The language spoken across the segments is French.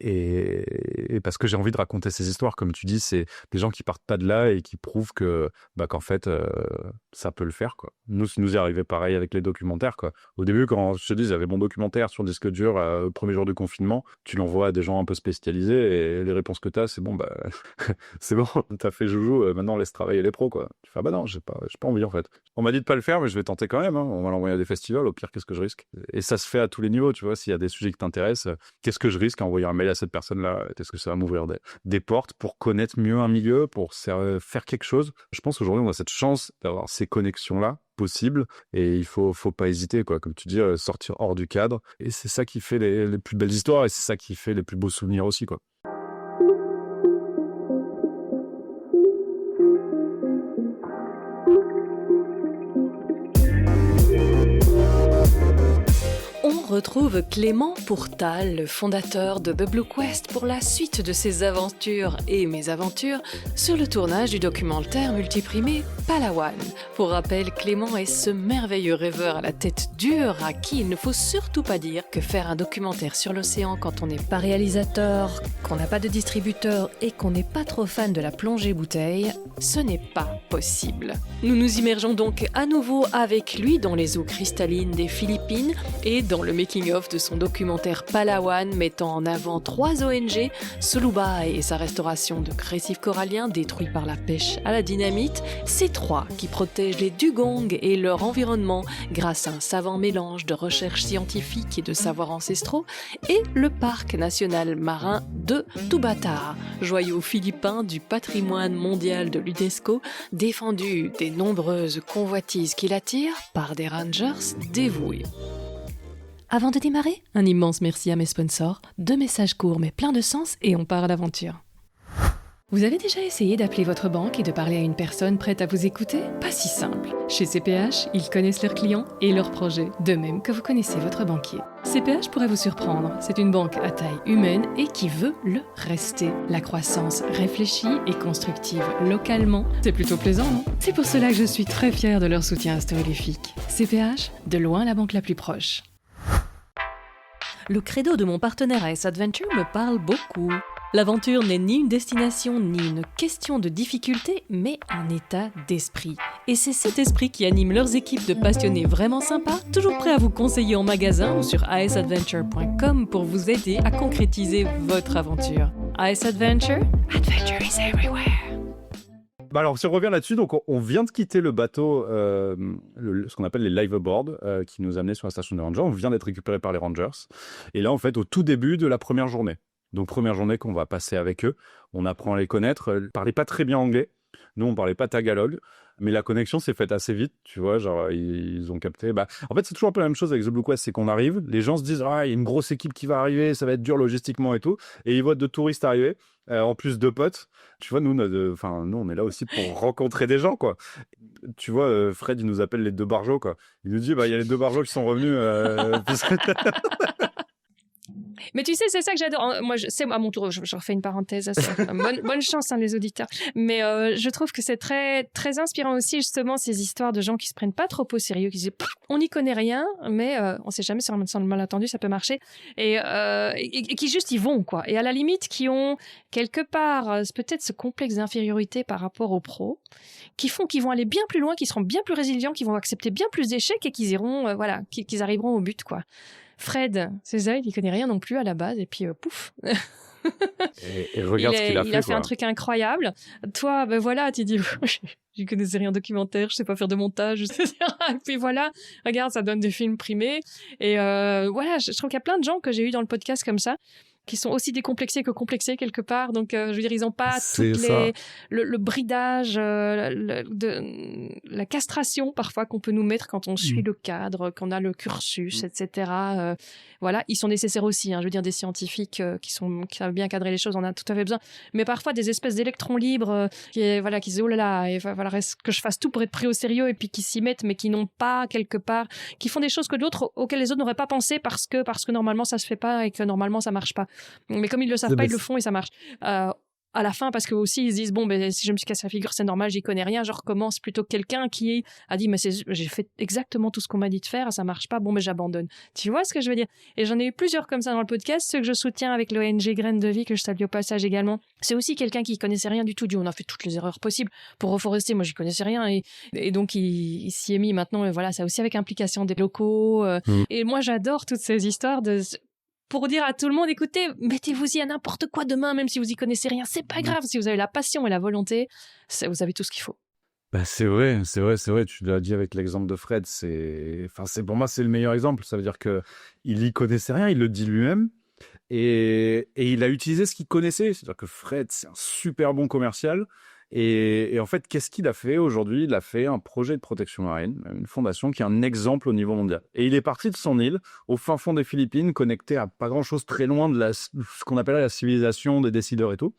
Et parce que j'ai envie de raconter ces histoires, comme tu dis, c'est des gens qui partent pas de là et qui prouvent que qu'en fait ça peut le faire, quoi. Nous est arrivé pareil avec les documentaires, quoi. Au début, quand je te dis, j'avais mon documentaire sur disque dur au premier jour du confinement, tu l'envoies à des gens un peu spécialisés et les réponses que t'as, c'est bon, c'est bon, t'as fait joujou, maintenant laisse travailler les pros, quoi. Tu fais, ah bah non, j'ai pas envie, en fait. On m'a dit de pas le faire, mais je vais tenter quand même, hein. On va l'envoyer à des festivals, au pire, qu'est-ce que je risque? Et ça se fait à tous les niveaux, tu vois. S'il y a des sujets qui t'intéressent, qu'est-ce que je risque à envoyer un mail à cette personne-là? Est-ce que ça va m'ouvrir des portes pour connaître mieux un milieu, pour faire quelque chose? Je pense qu'aujourd'hui, on a cette chance d'avoir ces connexions-là possibles et il faut pas hésiter, quoi. Comme tu dis, sortir hors du cadre. Et c'est ça qui fait les plus belles histoires et c'est ça qui fait les plus beaux souvenirs aussi, quoi. On retrouve Clément Pourtal, le fondateur de The Blue Quest, pour la suite de ses aventures et mésaventures sur le tournage du documentaire multiprimé Palawan. Pour rappel, Clément est ce merveilleux rêveur à la tête dure à qui il ne faut surtout pas dire que faire un documentaire sur l'océan quand on n'est pas réalisateur, qu'on n'a pas de distributeur et qu'on n'est pas trop fan de la plongée bouteille, ce n'est pas possible. Nous nous immergeons donc à nouveau avec lui dans les eaux cristallines des Philippines et dans le making-of de son documentaire Palawan mettant en avant 3 ONG, Soluba et sa restauration de récifs coralliens détruits par la pêche à la dynamite, ces 3 qui protègent les dugongs et leur environnement grâce à un savant mélange de recherches scientifiques et de savoirs ancestraux, et le parc national marin de Tubata, joyau philippin du patrimoine mondial de l'UNESCO, défendu des nombreuses convoitises qui l'attirent par des rangers dévoués. Avant de démarrer, un immense merci à mes sponsors, 2 messages courts mais pleins de sens et on part à l'aventure. Vous avez déjà essayé d'appeler votre banque et de parler à une personne prête à vous écouter? Pas si simple. Chez CPH, ils connaissent leurs clients et leurs projets, de même que vous connaissez votre banquier. CPH pourrait vous surprendre, c'est une banque à taille humaine et qui veut le rester. La croissance réfléchie et constructive localement, c'est plutôt plaisant, non? C'est pour cela que je suis très fière de leur soutien astroélifique. CPH, de loin la banque la plus proche. Le credo de mon partenaire AS Adventure me parle beaucoup. L'aventure n'est ni une destination ni une question de difficulté, mais un état d'esprit. Et c'est cet esprit qui anime leurs équipes de passionnés vraiment sympas, toujours prêts à vous conseiller en magasin ou sur asadventure.com pour vous aider à concrétiser votre aventure. AS Adventure, adventure is everywhere. Alors, si on revient là-dessus, donc on vient de quitter le bateau, ce qu'on appelle les liveaboard, qui nous amenait sur la station de Rangers. On vient d'être récupéré par les Rangers. Et là, en fait, au tout début de la première journée. Donc, première journée qu'on va passer avec eux. On apprend à les connaître. Ils parlaient pas très bien anglais. Nous, on parlait pas tagalog. Mais la connexion s'est faite assez vite, tu vois, genre, ils ont capté. En fait, c'est toujours un peu la même chose avec The Blue Quest, c'est qu'on arrive, les gens se disent, ah, il y a une grosse équipe qui va arriver, ça va être dur logistiquement et tout. Et ils voient 2 touristes arriver, en plus 2 potes. Tu vois, nous, on est là aussi pour rencontrer des gens, quoi. Tu vois, Fred, il nous appelle les 2 barjots, quoi. Il nous dit, il y a les 2 barjots qui sont revenus, Mais tu sais, c'est ça que j'adore. Moi, c'est à mon tour, je refais une parenthèse à ça. Bonne chance, les auditeurs. Mais je trouve que c'est très, très inspirant aussi, justement, ces histoires de gens qui se prennent pas trop au sérieux, qui disent, on n'y connaît rien, mais on sait jamais, sans le malentendu, ça peut marcher. Et qui juste y vont, quoi. Et à la limite, qui ont quelque part peut-être ce complexe d'infériorité par rapport aux pros, qui font qu'ils vont aller bien plus loin, qui seront bien plus résilients, qui vont accepter bien plus d'échecs et qu'ils iront, qu'ils arriveront au but, quoi. Fred, c'est ça, il connaît rien non plus à la base, et puis pouf. et regarde ce qu'il a fait. Il a fait un truc incroyable. Toi, tu dis, je connaissais rien en documentaire, je sais pas faire de montage, etc. Et puis voilà, regarde, ça donne des films primés. Et je trouve qu'il y a plein de gens que j'ai eu dans le podcast comme ça, qui sont aussi décomplexés que complexés quelque part. Donc, je veux dire, ils n'ont pas le bridage, la castration parfois qu'on peut nous mettre quand on suit le cadre, qu'on a le cursus, etc. Ils sont nécessaires aussi. Je veux dire, des scientifiques qui savent bien cadrer les choses, on a tout à fait besoin. Mais parfois, des espèces d'électrons libres qui disent, oh là là, et reste que je fasse tout pour être pris au sérieux et puis qui s'y mettent, mais qui n'ont pas quelque part, qui font des choses auxquelles les autres n'auraient pas pensé parce que normalement ça se fait pas et que normalement ça marche pas. Mais comme ils le savent pas, ils le font et ça marche. à la fin, parce que aussi ils se disent bon, ben si je me suis cassé la figure, c'est normal, j'y connais rien, je recommence, plutôt que quelqu'un qui a dit mais j'ai fait exactement tout ce qu'on m'a dit de faire, ça marche pas, bon, mais j'abandonne. Tu vois ce que je veux dire? Et j'en ai eu plusieurs comme ça dans le podcast. Ceux que je soutiens avec l'ONG Graines de Vie, que je salue au passage également, c'est aussi quelqu'un qui connaissait rien du tout. On a fait toutes les erreurs possibles pour reforester. Moi, j'y connaissais rien, et donc il s'y est mis maintenant. Et voilà, ça aussi avec implication des locaux. Et moi, j'adore toutes ces histoires pour dire à tout le monde, écoutez, mettez-vous-y à n'importe quoi demain, même si vous y connaissez rien, c'est pas grave. Si vous avez la passion et la volonté, vous avez tout ce qu'il faut. Bah, c'est vrai. Tu l'as dit avec l'exemple de Fred. Pour moi, c'est le meilleur exemple. Ça veut dire que il y connaissait rien, il le dit lui-même. Et il a utilisé ce qu'il connaissait. C'est-à-dire que Fred, c'est un super bon commercial. Et en fait, qu'est-ce qu'il a fait aujourd'hui? Il a fait un projet de protection marine, une fondation qui est un exemple au niveau mondial. Et il est parti de son île, au fin fond des Philippines, connecté à pas grand-chose, très loin de ce qu'on appelle la civilisation des décideurs et tout.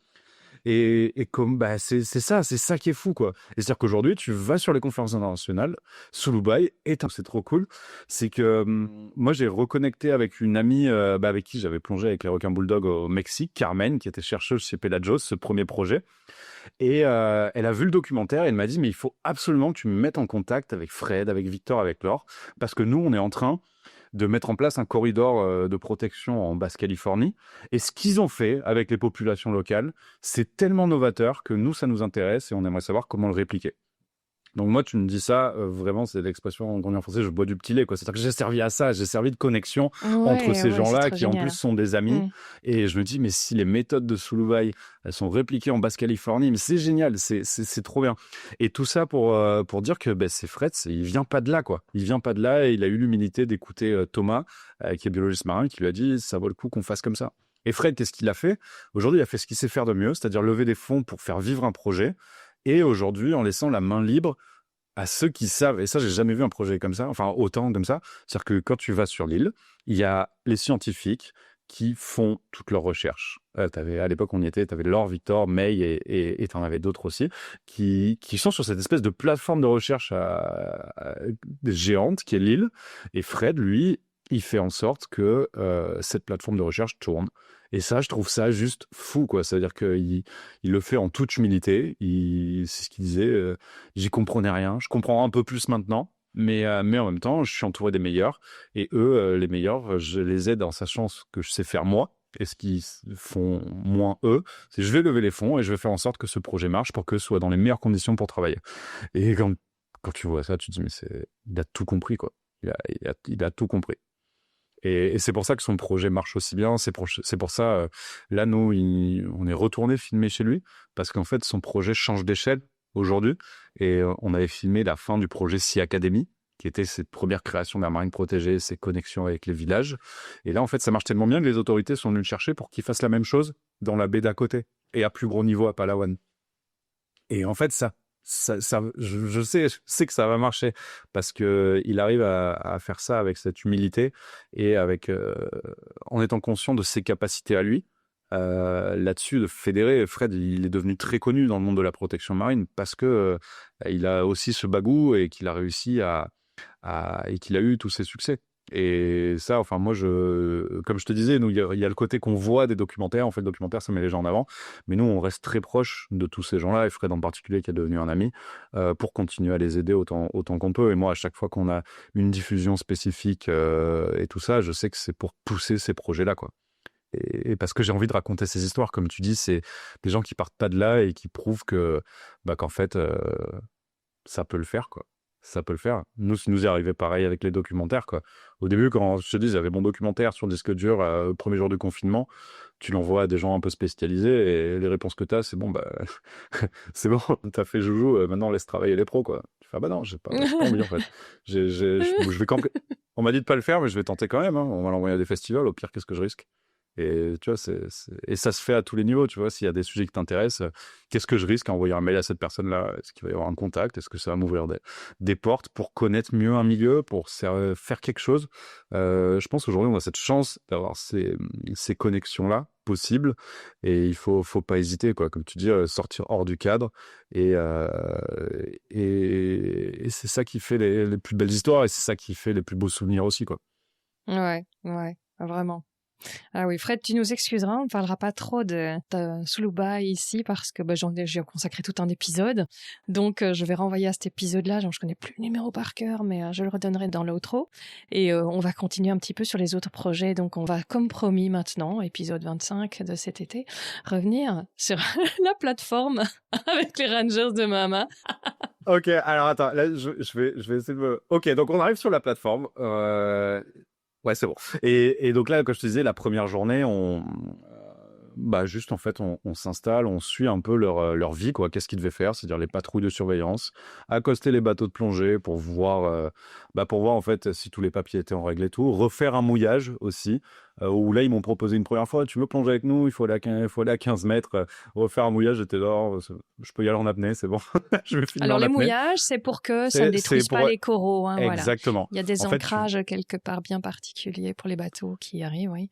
Et comme c'est ça qui est fou, quoi. Et c'est-à-dire qu'aujourd'hui, tu vas sur les conférences internationales, Sulubai, et c'est trop cool. C'est que moi, j'ai reconnecté avec une amie avec qui j'avais plongé avec les requins bulldogs au Mexique, Carmen, qui était chercheuse chez Pelagos, ce premier projet. Et elle a vu le documentaire et elle m'a dit, mais il faut absolument que tu me mettes en contact avec Fred, avec Victor, avec Laure, parce que nous, on est en train de mettre en place un corridor de protection en Basse-Californie. Et ce qu'ils ont fait avec les populations locales, c'est tellement novateur que nous, ça nous intéresse et on aimerait savoir comment le répliquer. Donc moi, tu me dis ça, vraiment, c'est l'expression qu'on dit en français, je bois du petit lait, quoi. C'est-à-dire que j'ai servi à ça, j'ai servi de connexion entre ces gens-là qui, en plus, sont des amis. Et je me dis, mais si les méthodes de Sulubai, elles sont répliquées en Basse-Californie, mais c'est génial, c'est trop bien. Et tout ça pour dire que c'est Fred, il vient pas de là, quoi. Il vient pas de là et il a eu l'humilité d'écouter Thomas, qui est biologiste marin, qui lui a dit, ça vaut le coup qu'on fasse comme ça. Et Fred, qu'est-ce qu'il a fait? Aujourd'hui, il a fait ce qu'il sait faire de mieux, c'est-à-dire lever des fonds pour faire vivre un projet. Et aujourd'hui, en laissant la main libre à ceux qui savent, et ça, j'ai jamais vu un projet comme ça, enfin autant comme ça, c'est-à-dire que quand tu vas sur l'île, il y a les scientifiques qui font toutes leurs recherches. À l'époque, on y était, tu avais Laure, Victor, May et tu en avais d'autres aussi, qui sont sur cette espèce de plateforme de recherche géante qui est l'île. Et Fred, lui, il fait en sorte que cette plateforme de recherche tourne. Et ça, je trouve ça juste fou, quoi. C'est-à-dire qu'il le fait en toute humilité. C'est ce qu'il disait. J'y comprenais rien. Je comprends un peu plus maintenant. Mais en même temps, je suis entouré des meilleurs. Et eux, les meilleurs, je les aide en sachant ce que je sais faire moi. Et ce qu'ils font moins eux, c'est je vais lever les fonds et je vais faire en sorte que ce projet marche pour que ce soit dans les meilleures conditions pour travailler. Et quand tu vois ça, tu te dis, mais il a tout compris, quoi. Il a tout compris. Et c'est pour ça que son projet marche aussi bien. C'est pour ça, là, nous, on est retourné filmer chez lui, parce qu'en fait, son projet change d'échelle aujourd'hui. Et on avait filmé la fin du projet Sea Academy, qui était cette première création d'un marine protégée, ses connexions avec les villages. Et là, en fait, ça marche tellement bien que les autorités sont venues le chercher pour qu'il fasse la même chose dans la baie d'à côté, et à plus gros niveau à Palawan. Et en fait, je sais que ça va marcher parce que il arrive à faire ça avec cette humilité et en étant conscient de ses capacités à lui. Là-dessus, de fédérer, Fred, il est devenu très connu dans le monde de la protection marine parce que il a aussi ce bagou et qu'il a réussi et qu'il a eu tous ses succès. Et ça, enfin, moi, comme je te disais, nous, il y a le côté qu'on voit des documentaires. En fait, le documentaire, ça met les gens en avant. Mais nous, on reste très proche de tous ces gens-là, et Fred en particulier, qui est devenu un ami, pour continuer à les aider autant qu'on peut. Et moi, à chaque fois qu'on a une diffusion spécifique et tout ça, je sais que c'est pour pousser ces projets-là, quoi. Et parce que j'ai envie de raconter ces histoires, comme tu dis, c'est des gens qui partent pas de là et qui prouvent qu'en fait, ça peut le faire, quoi. Ça peut le faire. Nous est arrivé pareil avec les documentaires, quoi. Au début, quand je te dis, j'avais mon documentaire sur disque dur, premier jour du confinement, tu l'envoies à des gens un peu spécialisés et les réponses que tu as, c'est bon, c'est bon, t'as fait joujou, maintenant laisse travailler les pros, quoi. Tu fais, non, j'ai pas envie, en fait. Je vais on m'a dit de pas le faire, mais je vais tenter quand même, hein. On va l'envoyer à des festivals, au pire, qu'est-ce que je risque? Et tu vois, et ça se fait à tous les niveaux, tu vois. S'il y a des sujets qui t'intéressent, qu'est-ce que je risque à envoyer un mail à cette personne-là? Est-ce qu'il va y avoir un contact? Est-ce que ça va m'ouvrir des portes pour connaître mieux un milieu, pour faire quelque chose? Je pense qu'aujourd'hui, on a cette chance d'avoir ces connexions-là possibles, et il faut pas hésiter, quoi. Comme tu dis, sortir hors du cadre, et c'est ça qui fait les plus belles histoires, et c'est ça qui fait les plus beaux souvenirs aussi, quoi. Ouais, vraiment. Ah oui, Fred, tu nous excuseras, on ne parlera pas trop de Sulubai ici parce que j'ai consacré tout un épisode. Donc, je vais renvoyer à cet épisode-là. Genre, je connais plus le numéro par cœur, mais je le redonnerai dans l'outro. Et on va continuer un petit peu sur les autres projets. Donc, on va, comme promis maintenant, épisode 25 de cet été, revenir sur la plateforme avec les Rangers de Mama. Ok, alors attends, là je vais essayer de me... Ok, donc on arrive sur la plateforme. Ouais, c'est bon. Et donc là, comme je te disais, la première journée, juste en fait, on s'installe, on suit un peu leur vie, quoi. Qu'est-ce qu'ils devaient faire, c'est-à-dire les patrouilles de surveillance, accoster les bateaux de plongée pour voir en fait si tous les papiers étaient en règle et tout, refaire un mouillage aussi. Où là, ils m'ont proposé une première fois, tu veux plonger avec nous, il faut aller à 15 mètres, refaire un mouillage, j'étais là, je peux y aller en apnée, c'est bon, je vais finir Alors, en les apnée. mouillages, c'est pour que ça ne détruise pas les coraux. Hein, Exactement. Voilà. Il y a des En fait, ancrages quelque part bien particuliers pour les bateaux qui arrivent, oui.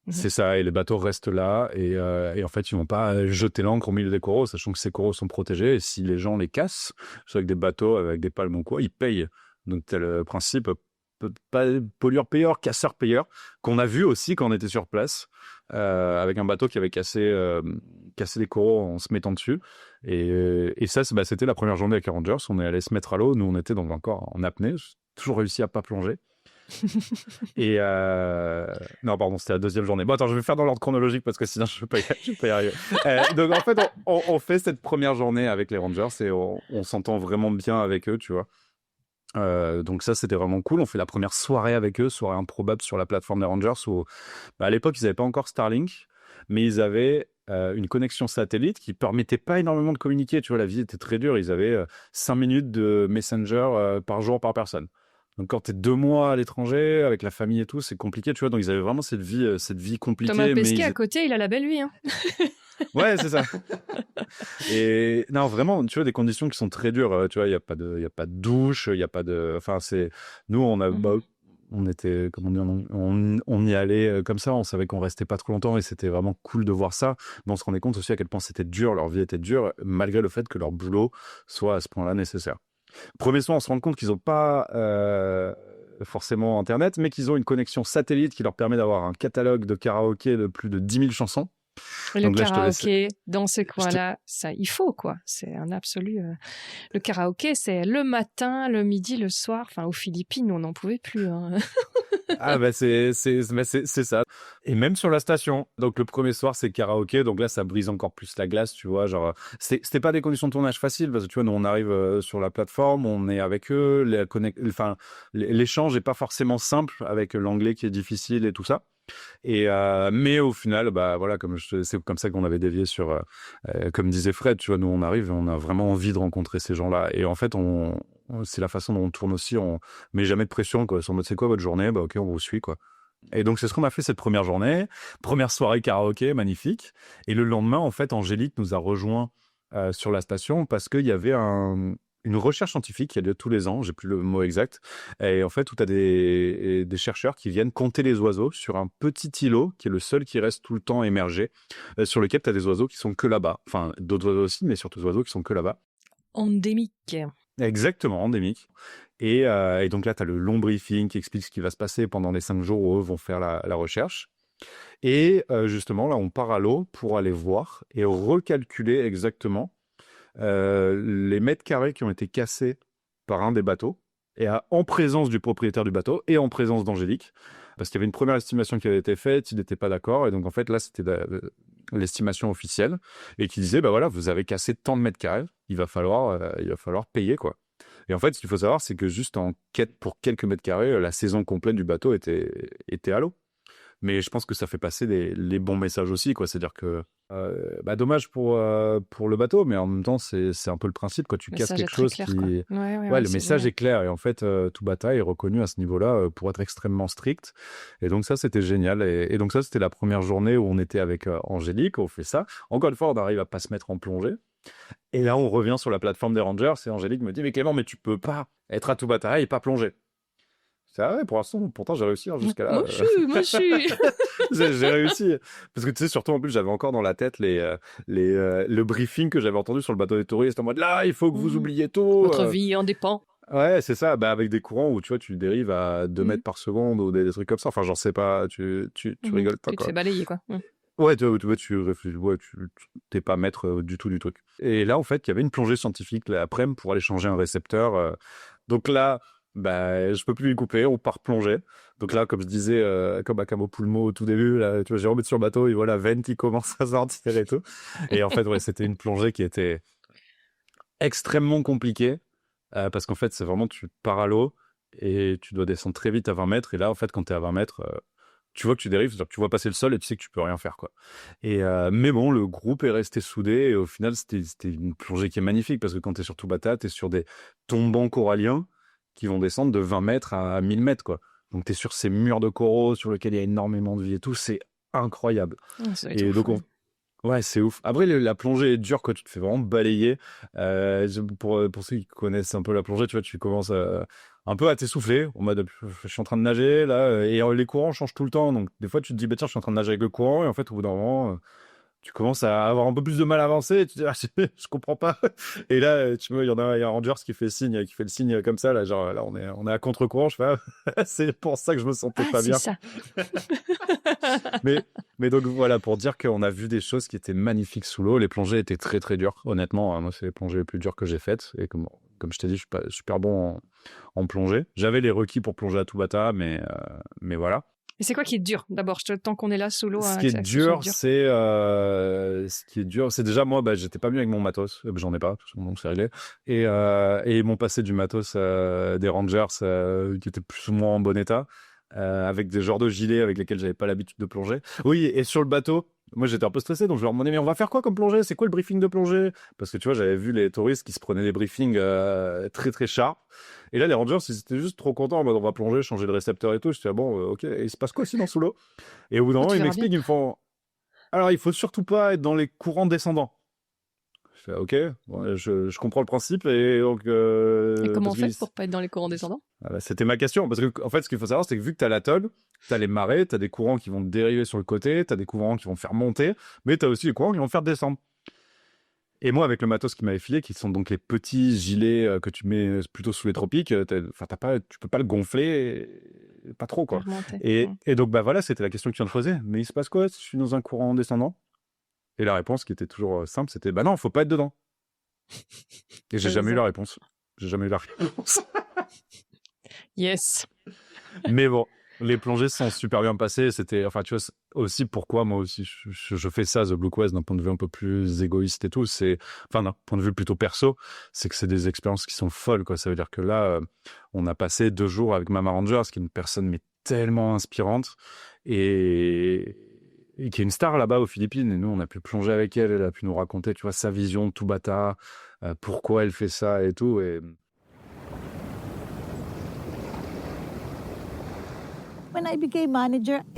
C'est ça, et les bateaux restent là, et en fait, ils vont pas jeter l'ancre au milieu des coraux, sachant que ces coraux sont protégés, et si les gens les cassent, soit avec des bateaux, avec des palmes ou quoi, ils payent. Donc, tel le principe, pas pollueur-payeur, casseur-payeur, qu'on a vu aussi quand on était sur place, avec un bateau qui avait cassé les coraux en se mettant dessus. Et ça, c'était la première journée avec les Rangers. On est allé se mettre à l'eau. Nous, on était encore en apnée. J'ai toujours réussi à pas plonger. Et non, pardon, c'était la deuxième journée. Bon, attends, je vais faire dans l'ordre chronologique parce que sinon je vais pas y arriver. Donc en fait, on fait cette première journée avec les Rangers et on s'entend vraiment bien avec eux, tu vois. Donc ça, c'était vraiment cool. On fait la première soirée avec eux, soirée improbable sur la plateforme des Rangers où, à l'époque, ils n'avaient pas encore Starlink, mais ils avaient une connexion satellite qui permettait pas énormément de communiquer. Tu vois, la vie était très dure. Ils avaient 5 minutes de Messenger par jour par personne. Donc quand t'es 2 mois à l'étranger avec la famille et tout, c'est compliqué, tu vois. Donc ils avaient vraiment cette vie compliquée. Thomas Pesquet à côté, il a la belle vie. Hein. Ouais, c'est ça. Et non, vraiment, tu vois, des conditions qui sont très dures. Tu vois, il y a pas de douche, il y a pas de. Enfin, nous, on était, comment dire, on y allait comme ça. On savait qu'on restait pas trop longtemps et c'était vraiment cool de voir ça. Mais on se rendait compte aussi à quel point c'était dur, leur vie était dure, malgré le fait que leur boulot soit à ce point-là nécessaire. Premier soir, on se rend compte qu'ils n'ont pas forcément Internet, mais qu'ils ont une connexion satellite qui leur permet d'avoir un catalogue de karaoké de plus de 10 000 chansons. Et le karaoké, dans ce coin-là, ça, il faut, quoi. C'est un absolu... Le karaoké, c'est le matin, le midi, le soir. Enfin, aux Philippines, on n'en pouvait plus. Hein. Ah c'est ça. Et même sur la station. Donc le premier soir, c'est karaoké. Donc là, ça brise encore plus la glace, tu vois. Genre, c'était pas des conditions de tournage faciles parce que tu vois, nous on arrive sur la plateforme, on est avec eux. L'échange est pas forcément simple avec l'anglais qui est difficile et tout ça. Et mais au final, voilà, c'est comme ça qu'on avait dévié sur, comme disait Fred, tu vois, nous on arrive, et on a vraiment envie de rencontrer ces gens-là. Et en fait, c'est la façon dont on tourne aussi. On met jamais de pression, quoi. Sur mode, c'est quoi votre journée ? Ok, on vous suit, quoi. Et donc c'est ce qu'on a fait cette première journée, première soirée karaoké, magnifique. Et le lendemain, en fait, Angélique nous a rejoint sur la station parce qu'il y avait une recherche scientifique qui a lieu tous les ans, j'ai plus le mot exact, et en fait où tu as des chercheurs qui viennent compter les oiseaux sur un petit îlot qui est le seul qui reste tout le temps émergé, sur lequel tu as des oiseaux qui sont que là-bas, enfin d'autres oiseaux aussi, mais surtout des oiseaux qui sont que là-bas. Endémique. Exactement, endémique. Et donc là, tu as le long briefing qui explique ce qui va se passer pendant les 5 jours où eux vont faire la recherche. Et justement, là, on part à l'eau pour aller voir et recalculer exactement les mètres carrés qui ont été cassés par un des bateaux, et en présence du propriétaire du bateau et en présence d'Angélique, parce qu'il y avait une première estimation qui avait été faite, il n'était pas d'accord, et donc en fait là c'était l'estimation officielle, et qui disait voilà, vous avez cassé tant de mètres carrés, il va falloir payer, quoi. Et en fait, ce qu'il faut savoir, c'est que juste en quête pour quelques mètres carrés, la saison complète du bateau était à l'eau. Mais je pense que ça fait passer les bons messages aussi, quoi. C'est-à-dire que dommage pour le bateau, mais en même temps c'est un peu le principe, quoi. Tu casses quelque chose clair, qui, ouais, le message est clair, et en fait tout bataille est reconnu à ce niveau-là pour être extrêmement strict. Et donc ça c'était génial, et donc ça c'était la première journée où on était avec Angélique, on fait ça. Encore une fois, on arrive à pas se mettre en plongée. Et là on revient sur la plateforme des Rangers, et Angélique me dit mais Clément, mais tu peux pas être à tout bataille et pas plonger. C'est vrai, pour l'instant, pourtant j'ai réussi jusqu'à là. Moi je suis. J'ai réussi. Parce que tu sais, surtout en plus, j'avais encore dans la tête le briefing que j'avais entendu sur le bateau des touristes en mode là, il faut que vous oubliez tout. Votre vie en dépend. Ouais, c'est ça, bah, avec des courants où tu vois, tu dérives à 2 Mhm. mètres par seconde ou des trucs comme ça. Enfin, j'en sais pas, tu Mhm. rigoles pas, Tu te quoi. fais balayer, quoi. Ouais, tu réfléchis, ouais, t'es pas maître du tout du truc. Et là, en fait, il y avait une plongée scientifique l'après-midi pour aller changer un récepteur. Donc là, bah, je peux plus y couper, on part plonger. Donc là, comme je disais, comme à Camo Pulmo au tout début, là, tu vois, j'ai remis sur le bateau et voilà, Vent, il commence à sortir et tout. Et en fait, ouais, c'était une plongée qui était extrêmement compliquée parce qu'en fait, c'est vraiment, tu pars à l'eau et tu dois descendre très vite à 20 mètres. Et là, en fait, quand tu es à 20 mètres, tu vois que tu dérives, c'est-à-dire que tu vois passer le sol et tu sais que tu peux rien faire, quoi. Et mais bon, le groupe est resté soudé et au final, c'était une plongée qui est magnifique parce que quand tu es sur Tubata, tu es sur des tombants coralliens qui vont descendre de 20 mètres à 1000 mètres, quoi. Donc tu es sur ces murs de coraux sur lesquels il y a énormément de vie et tout, c'est incroyable. Ça doit être Et ouf, donc, ouais. ouais, c'est ouf. Après, la plongée est dure, quoi. Tu te fais vraiment balayer. Pour ceux qui connaissent un peu la plongée, tu vois, tu commences un peu à t'essouffler. En mode, je suis en train de nager, là, et les courants changent tout le temps. Donc, des fois, tu te dis, bah, tiens, je suis en train de nager avec le courant. Et en fait, au bout d'un moment, tu commences à avoir un peu plus de mal à avancer. Et tu te dis, ah, je comprends pas. Et là, tu vois, il y a un Rangers qui fait le signe comme ça. Là, genre, là, on est à contre-courant. Je fais, ah, c'est pour ça que je me sentais Ah, pas c'est bien. ça. Mais, mais donc voilà, pour dire qu'on a vu des choses qui étaient magnifiques sous l'eau. Les plongées étaient très très dures, honnêtement. Moi, c'est les plongées les plus dures que j'ai faites. Et comme je t'ai dit, je suis pas super bon en plongée. J'avais les requis pour plonger à Tubata, mais voilà. Et c'est quoi qui est dur? D'abord, tant qu'on est là sous l'eau, Ce qui est que ce soit dur, dur. c'est déjà moi, bah, j'étais pas mieux avec mon matos. J'en ai pas, donc c'est réglé. Et ils m'ont passé du matos des Rangers qui était plus ou moins en bon état. Avec des genres de gilets avec lesquels j'avais pas l'habitude de plonger. Oui, et sur le bateau, moi j'étais un peu stressé, donc je leur demandais, mais on va faire quoi comme plongée? C'est quoi le briefing de plongée? Parce que tu vois, j'avais vu les touristes qui se prenaient des briefings très très sharp. Et là, les Rangers, ils étaient juste trop contents, en mode on va plonger, changer de récepteur et tout. Je disais, ah bon, ok, et il se passe quoi sinon sous l'eau? Et au bout d'un Oh, moment, tu ils verras bien. m'expliquent, ils me font, alors il faut surtout pas être dans les courants descendants. Je fais, ok, bon, je comprends le principe, et donc, Et comment on parce que fait pour pas être dans les courants descendants? ah bah, c'était ma question, parce que en fait, ce qu'il faut savoir, c'est que vu que tu as l'atoll, tu as les marées, tu as des courants qui vont dériver sur le côté, tu as des courants qui vont faire monter, mais tu as aussi les courants qui vont faire descendre. Et moi, avec le matos qui m'avait filé, qui sont donc les petits gilets que tu mets plutôt sous les tropiques, tu peux pas le gonfler, pas trop, quoi. Faire monter. Et donc, bah voilà, c'était la question que tu viens de poser. Mais il se passe quoi si je suis dans un courant descendant? Et la réponse qui était toujours simple, c'était bah non, faut pas être dedans. Et j'ai C'est jamais eu ça. la réponse. J'ai jamais eu la réponse. Yes. Mais bon, les plongées se sont super bien passées. C'était, enfin, tu vois, c'est aussi pourquoi moi aussi je fais ça, The Blue Quest, d'un point de vue un peu plus égoïste et tout. C'est, enfin, d'un point de vue plutôt perso, c'est que c'est des expériences qui sont folles, quoi. Ça veut dire que là, on a passé 2 jours avec Mama Rangers, qui est une personne mais tellement inspirante et qui est une star là-bas aux Philippines. Et nous, on a pu plonger avec elle. Elle a pu nous raconter, tu vois, sa vision de Tubata, pourquoi elle fait ça et tout. Et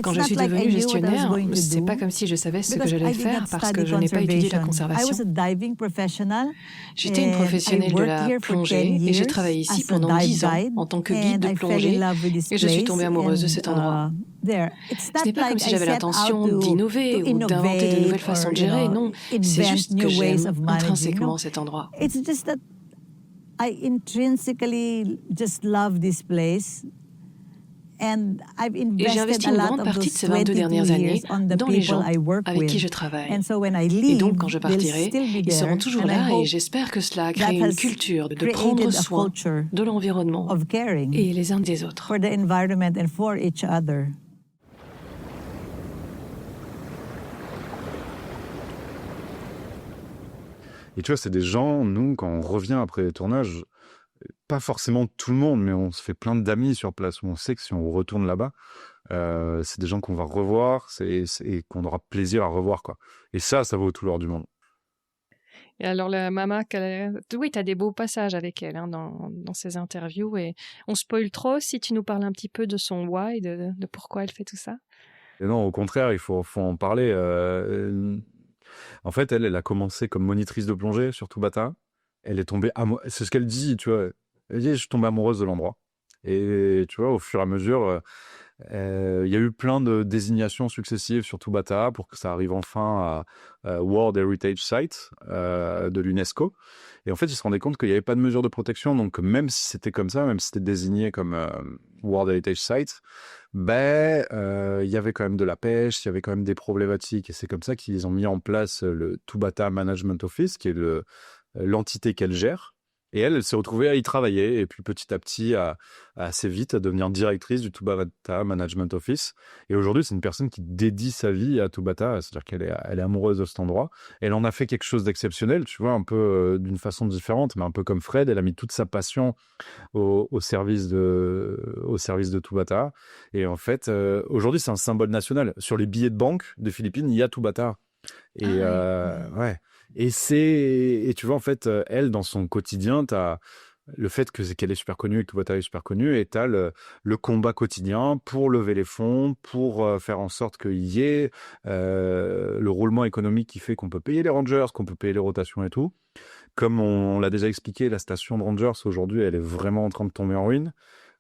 Quand je suis devenue gestionnaire, c'est pas comme si je savais ce que j'allais faire parce que je n'ai pas étudié la conservation. J'étais une professionnelle de la plongée et j'ai travaillé ici pendant 10 ans en tant que guide de plongée et je suis tombée amoureuse de cet endroit. Ce n'est pas comme si j'avais l'intention d'innover ou d'inventer de nouvelles façons de gérer, non, c'est juste que j'aime intrinsèquement cet endroit. Et j'ai investi une grande partie de ces 22 dernières années dans les gens avec qui je travaille. Et donc, quand je partirai, ils seront toujours là et j'espère que cela a créé une culture de prendre soin de l'environnement et les uns des autres. Et tu vois, c'est des gens, nous, quand on revient après les tournages, pas forcément tout le monde, mais on se fait plein d'amis sur place. On sait que si on retourne là-bas, c'est des gens qu'on va revoir et qu'on aura plaisir à revoir, quoi. Et ça vaut tout l'or du monde. Et alors, la Mama, oui, tu as des beaux passages avec elle dans ses interviews. Et on spoil trop si tu nous parles un petit peu de son why, de pourquoi elle fait tout ça. Et non, au contraire, il faut en parler. En fait, elle a commencé comme monitrice de plongée sur Tubata. Elle est tombée amoureuse. C'est ce qu'elle dit, tu vois. Elle dit, je suis tombée amoureuse de l'endroit. Et tu vois, au fur et à mesure, Il y a eu plein de désignations successives sur Tubata pour que ça arrive enfin à World Heritage Site de l'UNESCO. Et en fait, ils se rendaient compte qu'il n'y avait pas de mesure de protection. Donc, même si c'était comme ça, même si c'était désigné comme World Heritage Site, il y avait quand même de la pêche, il y avait quand même des problématiques. Et c'est comme ça qu'ils ont mis en place le Tubata Management Office, qui est l'entité qu'elle gère. Et elle s'est retrouvée à y travailler. Et puis petit à petit, assez vite, à devenir directrice du Tubata Management Office. Et aujourd'hui, c'est une personne qui dédie sa vie à Tubata. C'est-à-dire qu'elle est amoureuse de cet endroit. Elle en a fait quelque chose d'exceptionnel, tu vois, un peu d'une façon différente, mais un peu comme Fred. Elle a mis toute sa passion au service de Tubata. Et en fait, aujourd'hui, c'est un symbole national. Sur les billets de banque des Philippines, il y a Tubata. Et ouais. Et tu vois, en fait, elle, dans son quotidien, t'as le fait qu'elle est super connue et que Tubata est super connue, et t'as le combat quotidien pour lever les fonds, pour faire en sorte qu'il y ait le roulement économique qui fait qu'on peut payer les rangers, qu'on peut payer les rotations et tout. Comme on l'a déjà expliqué, la station de rangers, aujourd'hui, elle est vraiment en train de tomber en ruine.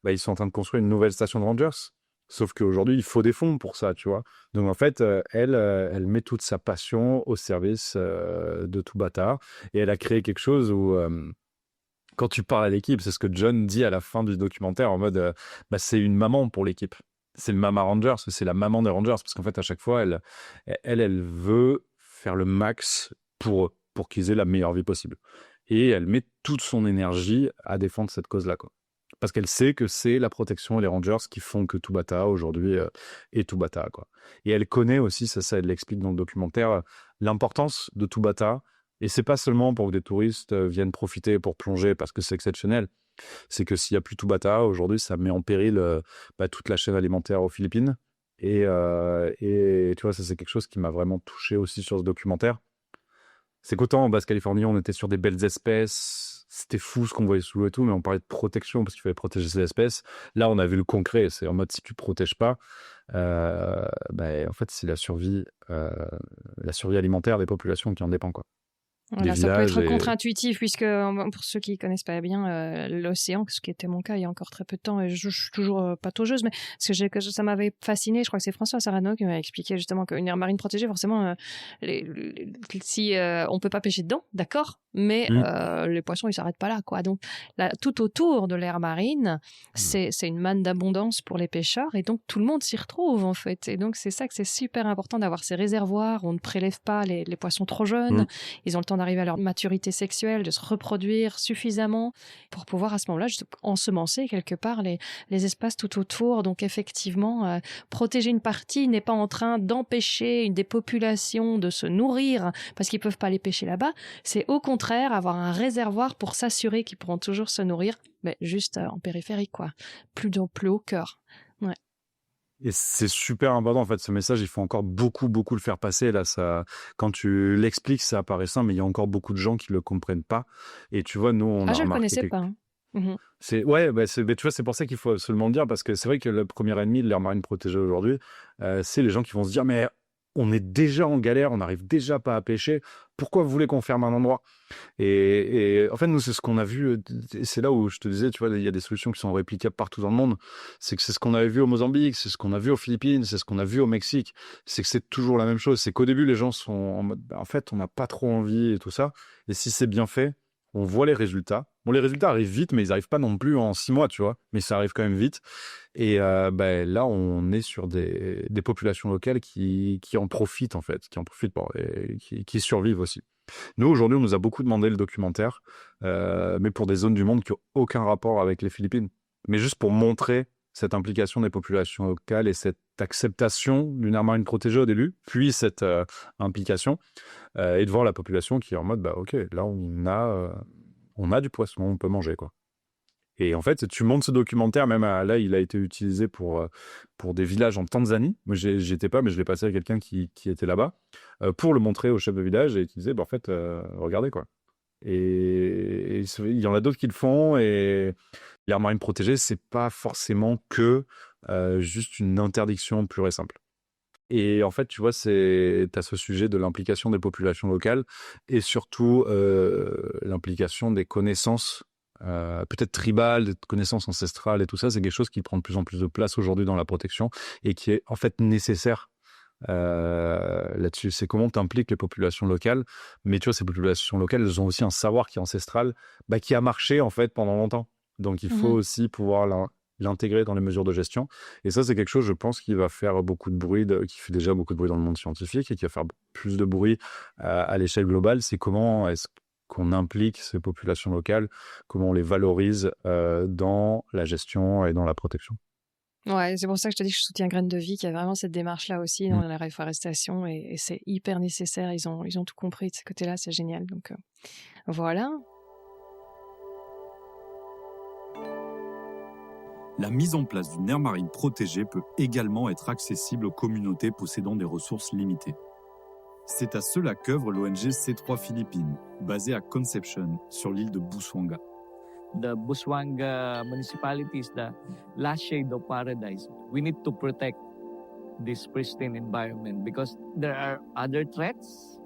Ils sont en train de construire une nouvelle station de rangers. Sauf qu'aujourd'hui, il faut des fonds pour ça, tu vois. Donc, en fait, elle met toute sa passion au service de Tubata. Et elle a créé quelque chose où, quand tu parles à l'équipe, c'est ce que John dit à la fin du documentaire, en mode, c'est une maman pour l'équipe. C'est le Mama Rangers, c'est la maman des Rangers. Parce qu'en fait, à chaque fois, elle veut faire le max pour eux, pour qu'ils aient la meilleure vie possible. Et elle met toute son énergie à défendre cette cause-là, quoi. Parce qu'elle sait que c'est la protection et les Rangers qui font que Tubata, aujourd'hui, est Tubata, quoi. Et elle connaît aussi, ça elle l'explique dans le documentaire, l'importance de Tubata. Et c'est pas seulement pour que des touristes viennent profiter pour plonger parce que c'est exceptionnel. C'est que s'il n'y a plus Tubata, aujourd'hui, ça met en péril toute la chaîne alimentaire aux Philippines. Et tu vois, ça, c'est quelque chose qui m'a vraiment touché aussi sur ce documentaire. C'est qu'autant en Basse-Californie, on était sur des belles espèces, c'était fou ce qu'on voyait sous l'eau et tout, mais on parlait de protection parce qu'il fallait protéger ces espèces. Là, on a vu le concret, c'est en mode si tu protèges pas, en fait, c'est la survie alimentaire des populations qui en dépend, quoi. Voilà, ça peut être contre-intuitif puisque pour ceux qui connaissent pas bien l'océan, ce qui était mon cas il y a encore très peu de temps, et je suis toujours pataugeuse, mais ça m'avait fasciné. Je crois que c'est François Sarano qui m'a expliqué justement qu'une aire marine protégée, forcément, si on peut pas pêcher dedans, d'accord, mais les poissons ils s'arrêtent pas là, quoi. Donc là, tout autour de l'aire marine, c'est une manne d'abondance pour les pêcheurs, et donc tout le monde s'y retrouve en fait. Et donc c'est ça que c'est super important d'avoir ces réservoirs où on ne prélève pas les poissons trop jeunes. Ils ont le temps d'arriver à leur maturité sexuelle, de se reproduire suffisamment pour pouvoir à ce moment-là juste ensemencer quelque part les espaces tout autour. Donc effectivement, protéger une partie n'est pas en train d'empêcher des populations de se nourrir parce qu'ils peuvent pas les pêcher là-bas. C'est au contraire avoir un réservoir pour s'assurer qu'ils pourront toujours se nourrir, mais juste en périphérie, quoi. Plus au cœur. Ouais. Et c'est super important, en fait, ce message, il faut encore beaucoup le faire passer. Là, ça, quand tu l'expliques, ça apparaît simple, mais il y a encore beaucoup de gens qui le comprennent pas. Et tu vois, nous, on a je le remarqué connaissais pas. Hein. Tu vois, c'est pour ça qu'il faut absolument le dire, parce que c'est vrai que le premier ennemi de l'aire marine protégée aujourd'hui, c'est les gens qui vont se dire, mais on est déjà en galère, on n'arrive déjà pas à pêcher, pourquoi vous voulez qu'on ferme un endroit ? Et en fait, nous, c'est ce qu'on a vu, et c'est là où je te disais, tu vois, il y a des solutions qui sont réplicables partout dans le monde, c'est que c'est ce qu'on avait vu au Mozambique, c'est ce qu'on a vu aux Philippines, c'est ce qu'on a vu au Mexique, c'est que c'est toujours la même chose, c'est qu'au début, les gens sont en mode, en fait, on n'a pas trop envie et tout ça, et si c'est bien fait, on voit les résultats. Bon, les résultats arrivent vite, mais ils n'arrivent pas non plus en 6 mois, tu vois. Mais ça arrive quand même vite. Et là, on est sur des populations locales qui en profitent, en fait. Qui en profitent et qui survivent aussi. Nous, aujourd'hui, on nous a beaucoup demandé le documentaire, mais pour des zones du monde qui n'ont aucun rapport avec les Philippines. Mais juste pour montrer cette implication des populations locales et cette acceptation d'une aire marine protégée au début, puis cette implication, et de voir la population qui est en mode, ok, là, on a du poisson, on peut manger, quoi. Et en fait, tu montes ce documentaire, même là, il a été utilisé pour des villages en Tanzanie. Moi, j'y étais pas, mais je l'ai passé à quelqu'un qui était là-bas, pour le montrer au chef de village, et qui disait, en fait, regardez, quoi. Et il y en a d'autres qui le font, et l'aire marine protégée, c'est pas forcément que juste une interdiction pure et simple. Et en fait, tu vois, t'as ce sujet de l'implication des populations locales et surtout l'implication des connaissances peut-être tribales, des connaissances ancestrales et tout ça, c'est quelque chose qui prend de plus en plus de place aujourd'hui dans la protection et qui est en fait nécessaire là-dessus. C'est comment tu impliques les populations locales, mais tu vois, ces populations locales, elles ont aussi un savoir qui est ancestral, qui a marché en fait pendant longtemps. Donc il faut aussi pouvoir l'intégrer dans les mesures de gestion. Et ça, c'est quelque chose, je pense, qui va faire beaucoup de bruit, qui fait déjà beaucoup de bruit dans le monde scientifique et qui va faire plus de bruit à l'échelle globale. C'est comment est-ce qu'on implique ces populations locales, comment on les valorise dans la gestion et dans la protection. Ouais, c'est pour ça que je te dis que je soutiens Graines de Vie, qui a vraiment cette démarche-là aussi dans la reforestation et c'est hyper nécessaire. Ils ont tout compris de ce côté-là, c'est génial. Donc voilà. La mise en place d'une aire marine protégée peut également être accessible aux communautés possédant des ressources limitées. C'est à cela qu'œuvre l'ONG C3 Philippines, basée à Conception, sur l'île de Busuanga. The Busuanga municipality is the last shade of paradise. We need to protect this pristine environment because there are other threats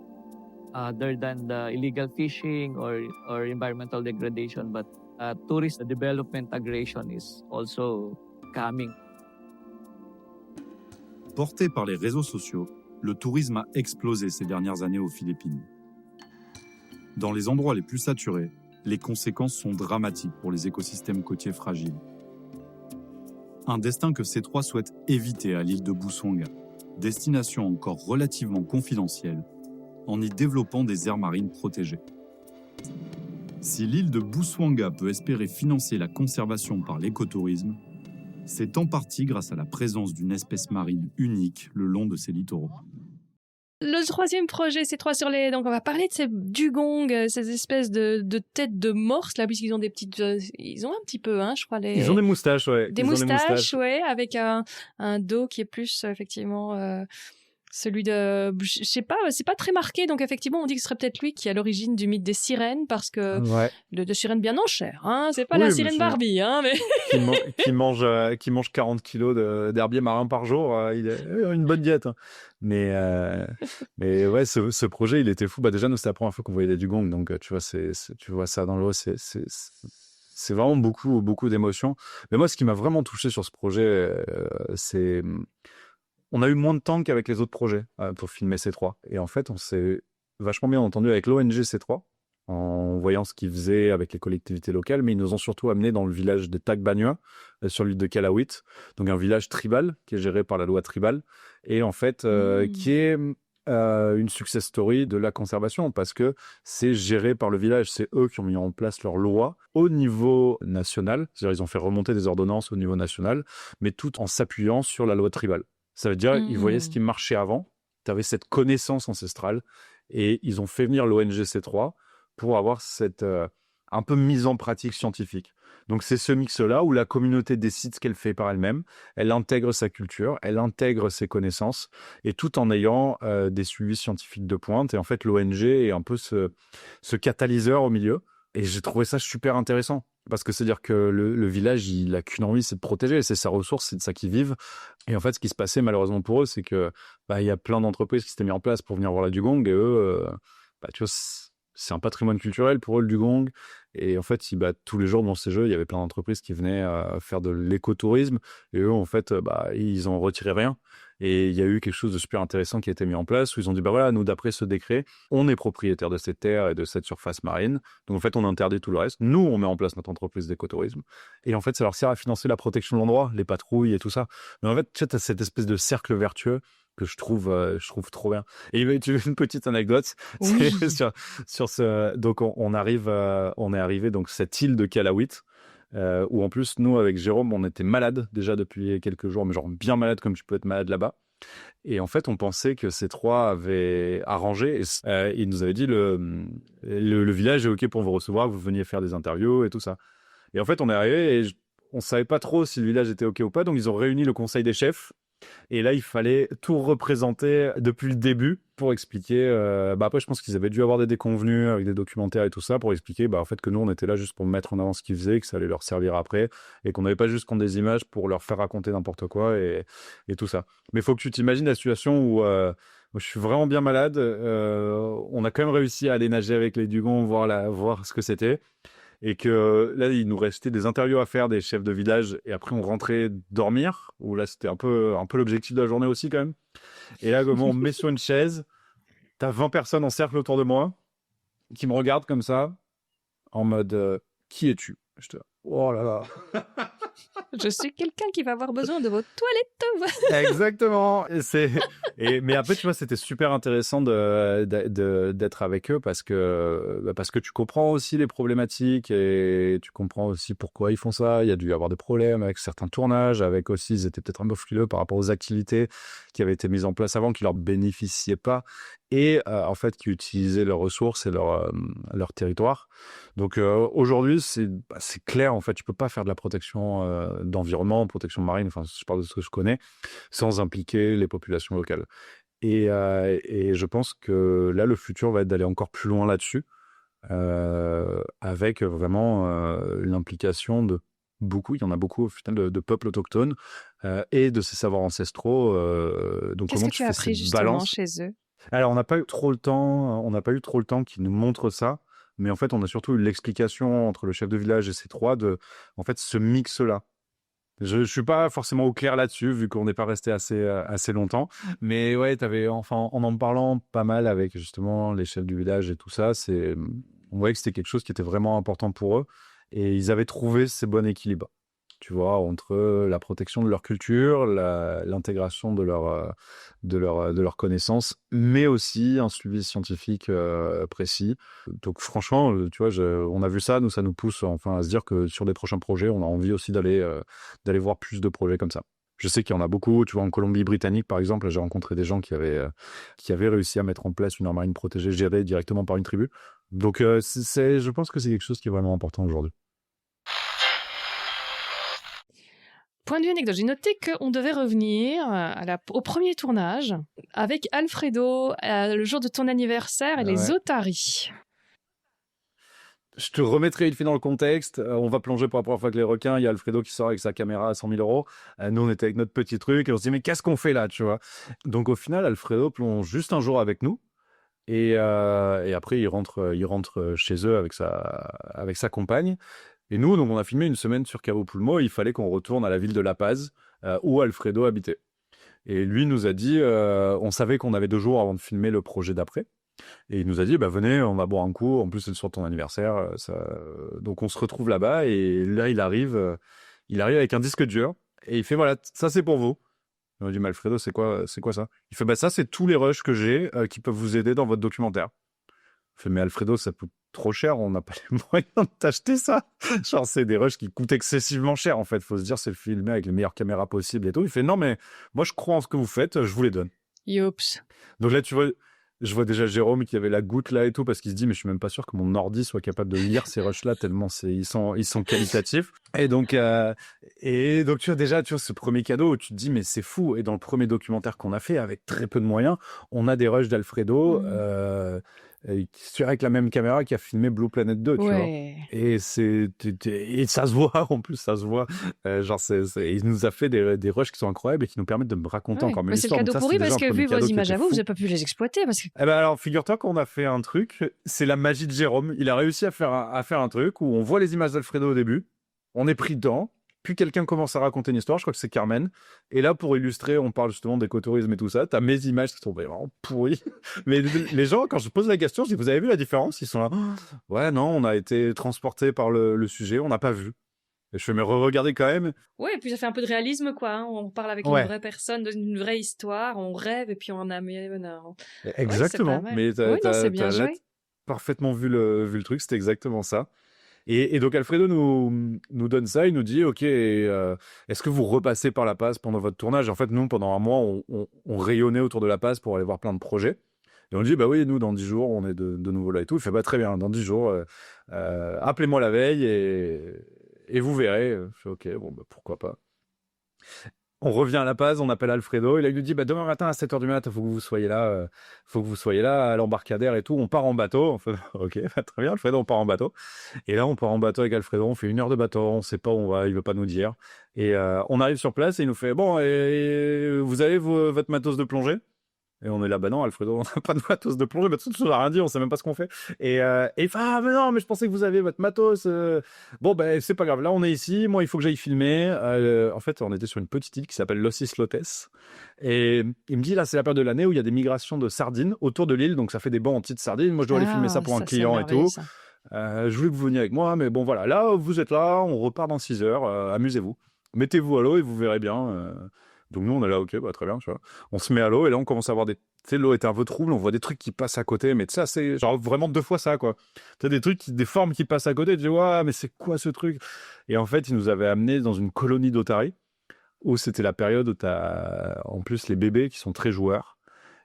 other than the illegal fishing or environmental degradation, but tourist development aggression is also coming. Porté par les réseaux sociaux, le tourisme a explosé ces dernières années aux Philippines. Dans les endroits les plus saturés, les conséquences sont dramatiques pour les écosystèmes côtiers fragiles. Un destin que C3 souhaite éviter à l'île de Busuanga, destination encore relativement confidentielle, en y développant des aires marines protégées. Si l'île de Busuanga peut espérer financer la conservation par l'écotourisme, c'est en partie grâce à la présence d'une espèce marine unique le long de ses littoraux. Le troisième projet, c'est 3 sur les... Donc, on va parler de ces dugongs, ces espèces de têtes de morse, là, puisqu'ils ont des petites... ils ont un petit peu, je crois, les... Ils ont des moustaches, ouais. Des moustaches, ouais, avec un dos qui est plus, effectivement... celui de... Je sais pas, c'est pas très marqué, donc effectivement, on dit que ce serait peut-être lui qui est à l'origine du mythe des sirènes, parce que... De sirènes bien en chair, c'est pas la sirène Barbie, mais... qui mange 40 kilos d'herbier marin par jour, il a une bonne diète. Mais ouais, ce projet, il était fou. Déjà, nous, c'était la première fois qu'on voyait des dugongs, donc tu vois, tu vois ça dans l'eau, c'est vraiment beaucoup, beaucoup d'émotions. Mais moi, ce qui m'a vraiment touché sur ce projet, c'est... On a eu moins de temps qu'avec les autres projets pour filmer C3. Et en fait, on s'est vachement bien entendu avec l'ONG C3, en voyant ce qu'ils faisaient avec les collectivités locales, mais ils nous ont surtout amenés dans le village de Tagbanua, sur l'île de Calauit, donc un village tribal qui est géré par la loi tribale, et en fait, qui est une success story de la conservation, parce que c'est géré par le village, c'est eux qui ont mis en place leur loi au niveau national, c'est-à-dire ils ont fait remonter des ordonnances au niveau national, mais tout en s'appuyant sur la loi tribale. Ça veut dire qu'ils voyaient ce qui marchait avant, tu avais cette connaissance ancestrale, et ils ont fait venir l'ONG C3 pour avoir cette un peu mise en pratique scientifique. Donc c'est ce mix-là où la communauté décide ce qu'elle fait par elle-même, elle intègre sa culture, elle intègre ses connaissances, et tout en ayant des suivis scientifiques de pointe. Et en fait, l'ONG est un peu ce catalyseur au milieu. Et j'ai trouvé ça super intéressant. Parce que c'est-à-dire que le village, il a qu'une envie, c'est de protéger, c'est sa ressource, c'est de ça qu'ils vivent. Et en fait, ce qui se passait malheureusement pour eux, c'est que il y a plein d'entreprises qui s'étaient mis en place pour venir voir la dugong, et eux, tu vois, c'est un patrimoine culturel pour eux, le dugong. Et en fait, tous les jours dans ces jeux, il y avait plein d'entreprises qui venaient faire de l'écotourisme, et eux, en fait, ils en retiraient rien. Et il y a eu quelque chose de super intéressant qui a été mis en place, où ils ont dit, voilà, nous, d'après ce décret, on est propriétaire de cette terre et de cette surface marine. Donc, en fait, on interdit tout le reste. Nous, on met en place notre entreprise d'écotourisme. Et en fait, ça leur sert à financer la protection de l'endroit, les patrouilles et tout ça. Mais en fait, tu as cette espèce de cercle vertueux que je trouve trop bien. Et tu veux une petite anecdote? Oui. sur ce... Donc, on est arrivé donc cette île de Calauit, où en plus, nous, avec Jérôme, on était malades déjà depuis quelques jours, mais genre bien malades comme tu peux être malade là-bas. Et en fait, on pensait que ces trois avaient arrangé. Et, ils nous avaient dit, le village est OK pour vous recevoir, que vous veniez faire des interviews et tout ça. Et en fait, on est arrivé et on ne savait pas trop si le village était OK ou pas. Donc, ils ont réuni le conseil des chefs. Et là, il fallait tout représenter depuis le début pour expliquer. Après, je pense qu'ils avaient dû avoir des déconvenus avec des documentaires et tout ça pour expliquer en fait, que nous, on était là juste pour mettre en avant ce qu'ils faisaient, que ça allait leur servir après, et qu'on n'avait pas juste des images pour leur faire raconter n'importe quoi et tout ça. Mais il faut que tu t'imagines la situation où je suis vraiment bien malade. On a quand même réussi à aller nager avec les dugongs, voir ce que c'était. et que là, il nous restait des interviews à faire des chefs de village et après on rentrait dormir, où là, c'était un peu l'objectif de la journée aussi quand même. Et là, comment on me met sur une chaise, t'as 20 personnes en cercle autour de moi qui me regardent comme ça, en mode qui es-tu? Je te oh là là. Je suis quelqu'un qui va avoir besoin de vos toilettes. Exactement. Mais après, tu vois, c'était super intéressant d'être avec eux parce que tu comprends aussi les problématiques et tu comprends aussi pourquoi ils font ça. Il y a dû y avoir des problèmes avec certains tournages, avec aussi, ils étaient peut-être un peu frileux par rapport aux activités qui avaient été mises en place avant, qui leur bénéficiaient pas et en fait, qui utilisaient leurs ressources et leur territoire. Donc aujourd'hui, c'est clair, en fait, tu peux pas faire de la protection d'environnement, protection marine, enfin, je parle de ce que je connais, sans impliquer les populations locales. Et je pense que là, le futur va être d'aller encore plus loin là-dessus, avec vraiment l'implication de beaucoup, il y en a beaucoup au final de peuples autochtones et de ces savoirs ancestraux. Donc Qu'est-ce comment que tu as fais appris cette justement balance? chez eux? Alors, on n'a pas eu trop le temps qu'ils nous montrent ça, mais en fait, on a surtout eu l'explication entre le chef de village et ces trois en fait, ce mix-là. Je suis pas forcément au clair là-dessus, vu qu'on n'est pas resté assez longtemps. Mais ouais, enfin, en parlant pas mal avec justement les chefs du village et tout ça, on voyait que c'était quelque chose qui était vraiment important pour eux. Et ils avaient trouvé ces bons équilibres, tu vois, entre la protection de leur culture, l'intégration de leurs connaissances, mais aussi un suivi scientifique précis. Donc franchement, tu vois, on a vu ça, ça nous pousse enfin à se dire que sur des prochains projets, on a envie aussi d'aller voir plus de projets comme ça. Je sais qu'il y en a beaucoup, tu vois, en Colombie-Britannique, par exemple, j'ai rencontré des gens qui avaient réussi à mettre en place une aire marine protégée gérée directement par une tribu. Donc je pense que c'est quelque chose qui est vraiment important aujourd'hui. Point de vue anecdote, j'ai noté qu'on devait revenir au premier tournage avec Alfredo le jour de ton anniversaire et les Ouais. otaries. Je te remettrai une fois dans le contexte. On va plonger pour la première fois avec les requins. Il y a Alfredo qui sort avec sa caméra à 100 000 euros. Nous, on était avec notre petit truc et on se dit, mais qu'est-ce qu'on fait là, tu vois? Donc, au final, Alfredo plonge juste un jour avec nous. Et après, il rentre chez eux avec sa compagne. Et nous, donc, on a filmé une semaine sur Cabo Pulmo. Il fallait qu'on retourne à la ville de La Paz, où Alfredo habitait. Et lui nous a dit, on savait qu'on avait 2 jours avant de filmer le projet d'après. Et il nous a dit, bah venez, on va boire un coup. En plus, c'est sur ton anniversaire. Donc, on se retrouve là-bas. Et là, il arrive avec un disque dur. Et il fait, voilà, ça, c'est pour vous. On a dit, mais Alfredo, c'est quoi ça? Il fait, bah ça, c'est tous les rushs que j'ai qui peuvent vous aider dans votre documentaire. Je fais, mais Alfredo, ça coûte trop cher. On n'a pas les moyens de t'acheter ça. Genre, c'est des rushs qui coûtent excessivement cher, en fait. Faut se dire, c'est filmé avec les meilleures caméras possibles et tout. Il fait, non, mais moi, je crois en ce que vous faites. Je vous les donne. Youps. Donc là, tu vois, je vois déjà Jérôme qui avait la goutte là et tout parce qu'il se dit mais je suis même pas sûr que mon ordi soit capable de lire ces rushs là tellement ils sont qualitatifs. Et donc tu vois déjà ce premier cadeau où tu te dis mais c'est fou. Et dans le premier documentaire qu'on a fait avec très peu de moyens, on a des rushs d'Alfredo avec la même caméra qui a filmé Blue Planet 2, tu vois. Et et ça se voit en plus, ça se voit. Il nous a fait des rushs qui sont incroyables et qui nous permettent de me raconter encore mieux l'histoire. C'est le cadeau pourri parce que vu vos images à vous, vous n'avez pas pu les exploiter parce que. Eh ben alors, figure-toi qu'on a fait un truc, c'est la magie de Jérôme. Il a réussi à faire un truc où on voit les images d'Alfredo au début, on est pris dedans, puis quelqu'un commence à raconter une histoire, je crois que c'est Carmen, et là pour illustrer, on parle justement d'écotourisme et tout ça, t'as mes images qui sont vraiment pourries, mais les gens, quand je pose la question, je dis, vous avez vu la différence? Ils sont là, ouais non, on a été transportés par le sujet, on n'a pas vu. Et je fais, mais regardez quand même. Ouais, et puis ça fait un peu de réalisme, quoi. Hein. On parle avec une vraie personne, d'une vraie histoire, on rêve, et puis on amène. Exactement. Ouais, mais t'as parfaitement vu le truc, c'était exactement ça. Et donc Alfredo nous donne ça, il nous dit, ok, est-ce que vous repassez par La Paz pendant votre tournage? En fait, nous, pendant un mois, on rayonnait autour de La Paz pour aller voir plein de projets. Et on dit, bah oui, nous, dans 10 jours, on est de nouveau là et tout. Il fait, bah très bien, dans 10 jours, appelez-moi la veille et vous verrez. Je fais, ok, bon, bah, pourquoi pas. On revient à La Paz, on appelle Alfredo, et là, il nous dit, bah, demain matin à 7h du mat, faut que vous soyez là à l'embarcadère et tout, on part en bateau. On fait, ok, bah, très bien, Alfredo, on part en bateau. Et là, on part en bateau avec Alfredo, on fait 1 heure de bateau, on sait pas où on va, il veut pas nous dire. Et on arrive sur place et il nous fait, bon, et vous avez votre matos de plongée? Et on est là, bah non, Alfredo, on n'a pas de matos de plongée. Bah, tout ne rien dit, on sait même pas ce qu'on fait. Et il fait, ah, mais non, mais je pensais que vous avez votre matos. Bon, ben, c'est pas grave. Là, on est ici. Moi, il faut que j'aille filmer. En fait, on était sur une petite île qui s'appelle Los Islotes. Et il me dit, là, c'est la période de l'année où il y a des migrations de sardines autour de l'île. Donc, ça fait des bancs entiers de sardines. Moi, je dois aller filmer ça pour un ça, c'est client et merveilleux, tout. ça. Je voulais que vous veniez avec moi, mais bon, voilà. Là, vous êtes là, on repart dans 6 heures. Amusez-vous. Mettez-vous à l'eau et vous verrez bien. Donc, nous, on est là, ok, bah, très bien, tu vois. On se met à l'eau et là, on commence à voir des. Tu sais, l'eau était un peu trouble, on voit des trucs qui passent à côté, mais tu sais, c'est genre vraiment 2 fois ça, quoi. Tu as des trucs, des formes qui passent à côté, tu dis, ouais, mais c'est quoi ce truc? Et en fait, ils nous avaient amenés dans une colonie d'otaries où c'était la période où tu as en plus les bébés qui sont très joueurs.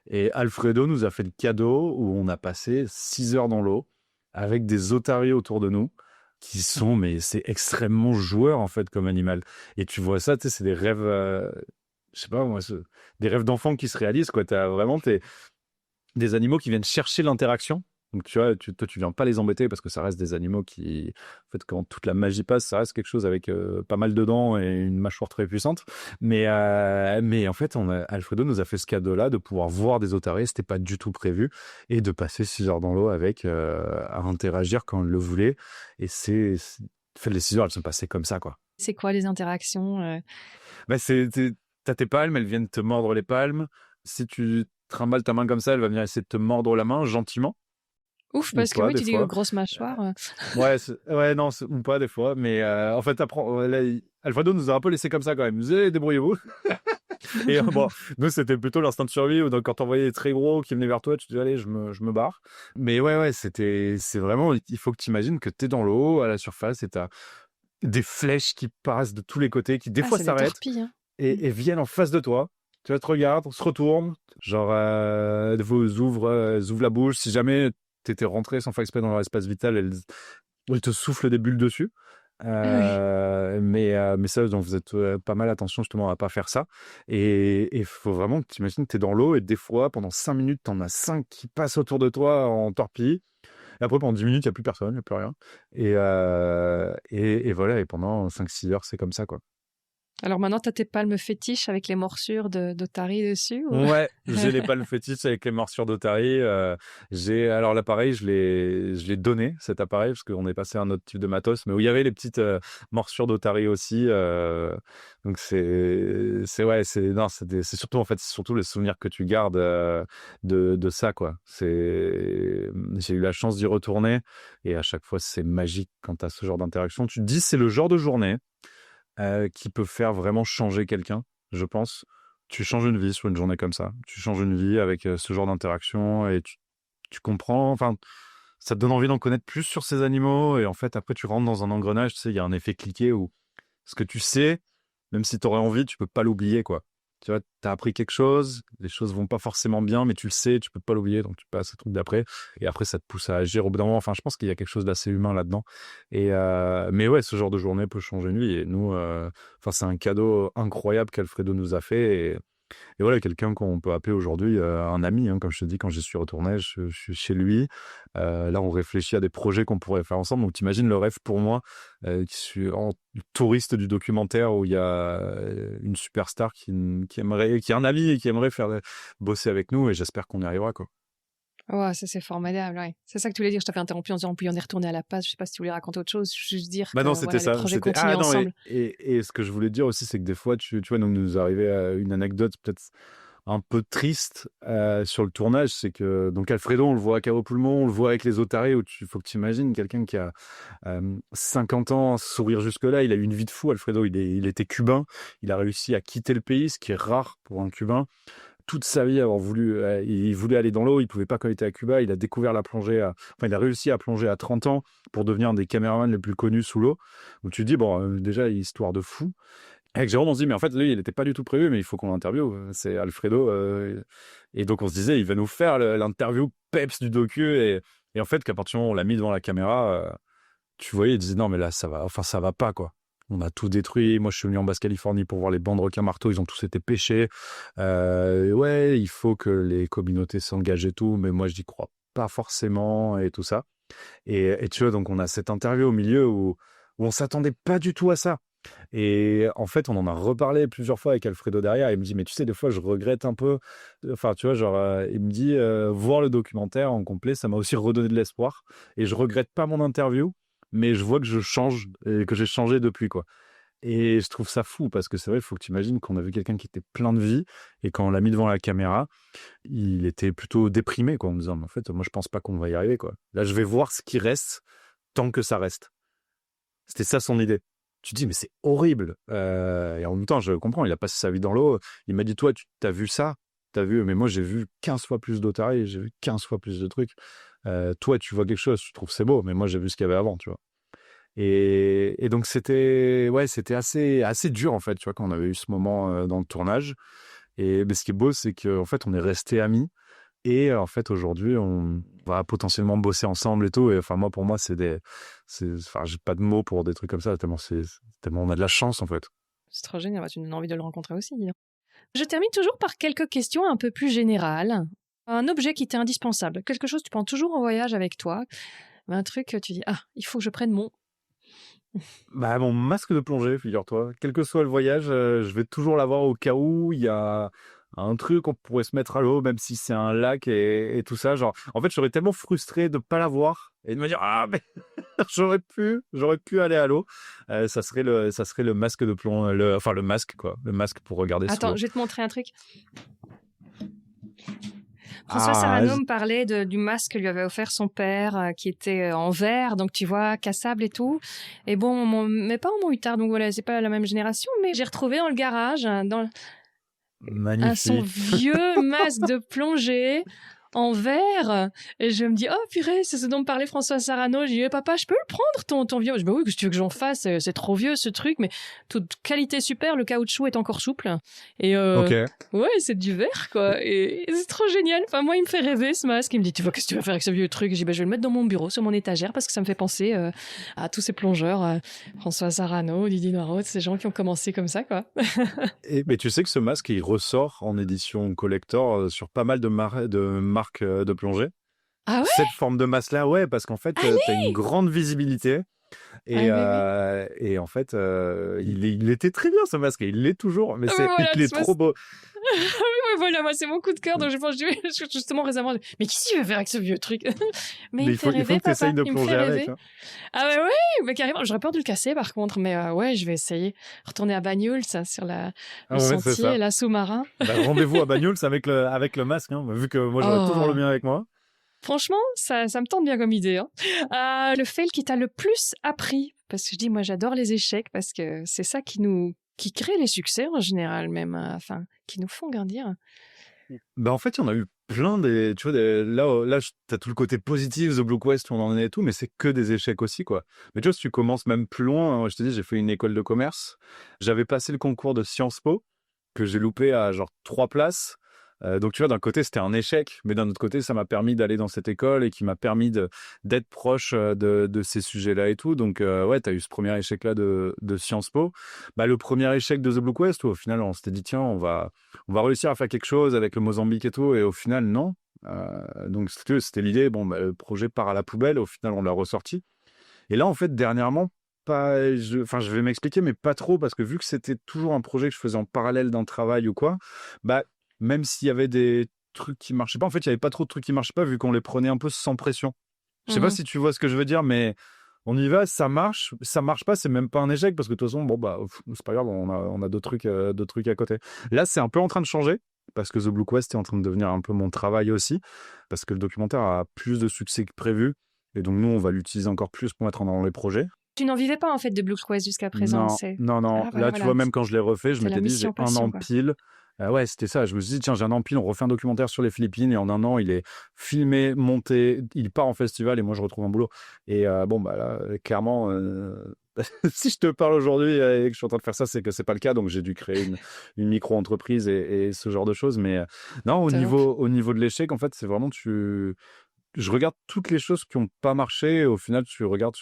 Et Alfredo nous a fait le cadeau où on a passé 6 heures dans l'eau avec des otaries autour de nous qui sont, mais c'est extrêmement joueur en fait comme animal. Et tu vois ça, tu sais, c'est des rêves, je sais pas moi, des rêves d'enfants qui se réalisent, quoi. T'as vraiment des animaux qui viennent chercher l'interaction. Donc tu vois, toi tu viens pas les embêter parce que ça reste des animaux qui, en fait, quand toute la magie passe, ça reste quelque chose avec pas mal de dents et une mâchoire très puissante. Mais en fait, Alfredo nous a fait ce cadeau-là de pouvoir voir des otaries, c'était pas du tout prévu, et de passer 6 heures dans l'eau avec, à interagir quand on le voulait. Et en fait, les 6 heures, elles sont passées comme ça, quoi. C'est quoi les interactions? Bah, t'as tes palmes, elles viennent te mordre les palmes. Si tu trimbales ta main comme ça, elle va venir essayer de te mordre la main gentiment. Ouf, Ou parce que pas, oui, des tu dis fois. grosse mâchoire. Ouais, ouais, non, ou pas, des fois. Mais en fait, là, Alfredo nous a un peu laissé comme ça quand même. Il nous disait, débrouillez-vous. Et bon, nous, c'était plutôt l'instinct de survie. Donc, quand on voyait les très gros qui venaient vers toi, tu te dis, allez, je me barre. Mais ouais, c'est vraiment, il faut que tu imagines que tu es dans l'eau, à la surface, et tu as des flèches qui passent de tous les côtés, qui des fois C'est des s'arrêtent torpilles, hein. et viennent en face de toi. Tu vois, te regardes, on se retourne, genre, vous ouvrent la bouche. Si jamais t'étais rentré sans faire exprès dans leur espace vital, elles te soufflent des bulles dessus. Ah Mais ça, donc vous êtes pas mal attention justement à pas faire ça. Et il faut vraiment que tu imagines que tu es dans l'eau et des fois, pendant 5 minutes, tu en as 5 qui passent autour de toi en torpille. Et après, pendant 10 minutes, il n'y a plus personne, il n'y a plus rien. Et voilà, et pendant 5-6 heures, c'est comme ça, quoi. Alors maintenant, tu as tes palmes fétiches avec les morsures d'otaries dessus ou... Ouais, j'ai les palmes fétiches avec les morsures d'otarie. Alors l'appareil, je l'ai donné, cet appareil, parce qu'on est passé à un autre type de matos, mais où il y avait les petites morsures d'otarie aussi. Donc ouais, c'est surtout en fait, c'est surtout les souvenirs que tu gardes de ça, quoi. J'ai eu la chance d'y retourner et à chaque fois c'est magique quand tu as ce genre d'interaction. Tu te dis c'est le genre de journée qui peut faire vraiment changer quelqu'un, je pense. Tu changes une vie sur une journée comme ça. Tu changes une vie avec ce genre d'interaction et tu comprends. Enfin, ça te donne envie d'en connaître plus sur ces animaux. Et en fait, après, tu rentres dans un engrenage. Tu sais, il y a un effet cliquet où ce que tu sais, même si tu aurais envie, tu peux pas l'oublier, quoi. Tu vois, tu as appris quelque chose, les choses vont pas forcément bien, mais tu le sais, tu peux pas l'oublier, donc tu passes au truc d'après. Et après, ça te pousse à agir au bout d'un moment. Enfin, je pense qu'il y a quelque chose d'assez humain là-dedans. Mais ouais, ce genre de journée peut changer une vie. Et nous, c'est un cadeau incroyable qu'Alfredo nous a fait. Et voilà, quelqu'un qu'on peut appeler aujourd'hui un ami, hein, comme je te dis, quand j'y suis retourné, je suis chez lui. Là, on réfléchit à des projets qu'on pourrait faire ensemble. Donc, t'imagines le rêve pour moi, qui suis en touriste du documentaire où il y a une superstar qui est un ami et qui aimerait bosser avec nous. Et j'espère qu'on y arrivera, quoi. Ouais, ça c'est formidable, ouais. C'est ça que tu voulais dire, je t'avais interrompu en disant, puis on est retourné à la page, je sais pas si tu voulais raconter autre chose, juste dire Bah que non, voilà, c'était les ça. projets continuent Non, ensemble. et ce que je voulais dire aussi, c'est que des fois, tu vois, donc nous arrivait une anecdote peut-être un peu triste sur le tournage, c'est que donc Alfredo, on le voit à Cabo Pulmon, on le voit avec les otaries, où faut que tu imagines quelqu'un qui a 50 ans, sourire jusque-là, il a eu une vie de fou. Alfredo, il était cubain, il a réussi à quitter le pays, ce qui est rare pour un Cubain. Toute sa vie il voulait aller dans l'eau, il pouvait pas quand il était à Cuba, il a découvert la plongée il a réussi à plonger à 30 ans pour devenir un des caméramans les plus connus sous l'eau. Donc tu te dis, bon, déjà, histoire de fou. Avec Jérôme, on se dit, mais en fait, lui, il n'était pas du tout prévu, mais il faut qu'on l'interviewe. C'est Alfredo. Et donc, on se disait, il va nous faire l'interview peps du docu. Et en fait, qu'à partir du moment où on l'a mis devant la caméra, tu voyais, il disait, non, mais là, ça va pas, quoi. On a tout détruit. Moi, je suis venu en Basse-Californie pour voir les bancs de requins-marteaux. Ils ont tous été pêchés. Ouais, il faut que les communautés s'engagent et tout. Mais moi, je n'y crois pas forcément et tout ça. Et tu vois, donc, on a cette interview au milieu où on s'attendait pas du tout à ça. Et en fait, on en a reparlé plusieurs fois avec Alfredo derrière. Il me dit, mais tu sais, des fois, je regrette un peu. Enfin, tu vois, genre, il me dit, voir le documentaire en complet, ça m'a aussi redonné de l'espoir. Et je regrette pas mon interview, mais je vois que je change et que j'ai changé depuis, quoi. Et je trouve ça fou parce que c'est vrai, il faut que tu imagines qu'on a vu quelqu'un qui était plein de vie et quand on l'a mis devant la caméra, il était plutôt déprimé, quoi, en me disant, mais en fait, moi, je pense pas qu'on va y arriver, quoi. Là, je vais voir ce qui reste tant que ça reste. C'était ça son idée. Tu te dis, mais c'est horrible. Et en même temps, je comprends, il a passé sa vie dans l'eau. Il m'a dit, toi, tu as vu ça? T'as vu, mais moi, j'ai vu 15 fois plus d'otaries, j'ai vu 15 fois plus de trucs. Toi, tu vois quelque chose, tu trouves que c'est beau, mais moi, j'ai vu ce qu'il y avait avant, tu vois. Et donc, c'était assez dur, en fait, tu vois, quand on avait eu ce moment dans le tournage. Mais ce qui est beau, c'est qu'en fait, on est restés amis. Et en fait, aujourd'hui, on va potentiellement bosser ensemble et tout. Et enfin, moi, pour moi, enfin, j'ai pas de mots pour des trucs comme ça, tellement on a de la chance, en fait. C'est trop génial, tu me donnes envie de le rencontrer aussi. Dis donc. Je termine toujours par quelques questions un peu plus générales. Un objet qui t'est indispensable, quelque chose que tu prends toujours en voyage avec toi, un truc que tu dis, ah, il faut que je prenne mon... Bah, mon masque de plongée, figure-toi. Quel que soit le voyage, je vais toujours l'avoir au cas où il y a un truc, on pourrait se mettre à l'eau, même si c'est un lac et tout ça. Genre, en fait, je serais tellement frustré de pas l'avoir et de me dire, ah, mais j'aurais pu aller à l'eau. Ça serait le masque de plomb, enfin, le masque, quoi. Le masque pour regarder sous Attends, l'eau. je vais te montrer un truc. François Ah, Sarano me parlait du masque que lui avait offert son père, qui était en verre, donc tu vois, cassable et tout. Et bon, mais pas en mouillard, donc voilà, c'est pas la même génération, mais j'ai retrouvé dans le garage, son magnifique. vieux masque de plongée en verre. Et je me dis, oh purée, c'est ce dont me parlait François Sarano. Je dis, papa, je peux le prendre, ton vieux? Je dis, bah oui, qu'est-ce que tu veux que j'en fasse? C'est trop vieux, ce truc, mais toute qualité super, le caoutchouc est encore souple. Et Ok. ouais, c'est du verre, quoi. Et c'est trop génial. Enfin, moi, il me fait rêver, ce masque. Il me dit, tu vois, qu'est-ce que tu vas faire avec ce vieux truc? Je dis, bah, je vais le mettre dans mon bureau, sur mon étagère, parce que ça me fait penser à tous ces plongeurs, François Sarano, Didier Noireau, ces gens qui ont commencé comme ça, quoi. Mais tu sais que ce masque, il ressort en édition collector sur pas mal de marques de plongée. Ah ouais? Cette forme de masque-là, ouais, parce qu'en fait, tu as une grande visibilité. Et, et en fait, il était très bien ce masque, et il l'est toujours, mais voilà, il est trop beau. Oui, ouais, voilà, moi, c'est mon coup de cœur, donc je pense justement récemment, mais qu'est-ce qu'il veut faire avec ce vieux truc? Mais il faut fait rêver, que tu papa. essayes de Il me plonger fait avec. rêver. Hein. Ah ouais, mais carrément, j'aurais peur de le casser par contre, mais ouais, je vais essayer. Retourner à Banyuls, ça, sur le Ouais, c'est sentier, ça. là, sous-marin. Bah, rendez-vous à Banyuls avec le masque, hein, vu que moi j'aurais toujours le mien avec moi. Franchement, ça me tente bien comme idée. Hein. Le fail qui t'a le plus appris, parce que je dis, moi j'adore les échecs, parce que c'est ça qui crée les succès en général même, enfin, qui nous font grandir. Bah en fait, il y en a eu plein tu vois, là, t'as tout le côté positif, The Blue Quest, où on en est et tout, mais c'est que des échecs aussi, quoi. Mais tu vois, si tu commences même plus loin, hein, je te dis, j'ai fait une école de commerce, j'avais passé le concours de Sciences Po, que j'ai loupé à genre 3 places. Donc tu vois, d'un côté c'était un échec, mais d'un autre côté ça m'a permis d'aller dans cette école et qui m'a permis d'être proche de ces sujets-là et tout. Donc ouais, t'as eu ce premier échec-là de Sciences Po. Bah, le premier échec de The Blue Quest, où au final on s'était dit tiens, on va réussir à faire quelque chose avec le Mozambique et tout, et au final non. Donc c'était l'idée, bon, bah, le projet part à la poubelle, au final on l'a ressorti. Et là en fait dernièrement, je vais m'expliquer, mais pas trop, parce que vu que c'était toujours un projet que je faisais en parallèle d'un travail ou quoi, bah même s'il y avait des trucs qui marchaient pas, en fait, il y avait pas trop de trucs qui marchaient pas vu qu'on les prenait un peu sans pression. Je sais pas si tu vois ce que je veux dire, mais on y va, ça marche pas, c'est même pas un échec parce que de toute façon, bon bah c'est pas grave, on a d'autres trucs à côté. Là, c'est un peu en train de changer parce que The Blue Quest est en train de devenir un peu mon travail aussi, parce que le documentaire a plus de succès que prévu et donc nous on va l'utiliser encore plus pour mettre dans les projets. Tu n'en vivais pas en fait de Blue Quest jusqu'à présent. Non. Ah, Là, tu vois, même quand je l'ai refait, je m'étais dit, j'ai un an pile. Ouais, c'était ça. Je me suis dit, tiens, j'ai un an pile, on refait un documentaire sur les Philippines et en un an, il est filmé, monté, il part en festival et moi, je retrouve un boulot. Et bon, bah là, clairement, si je te parle aujourd'hui et que je suis en train de faire ça, c'est que c'est pas le cas. Donc, j'ai dû créer une micro-entreprise et ce genre de choses. Mais non, au niveau de l'échec, en fait, c'est vraiment je regarde toutes les choses qui n'ont pas marché et au final, je regarde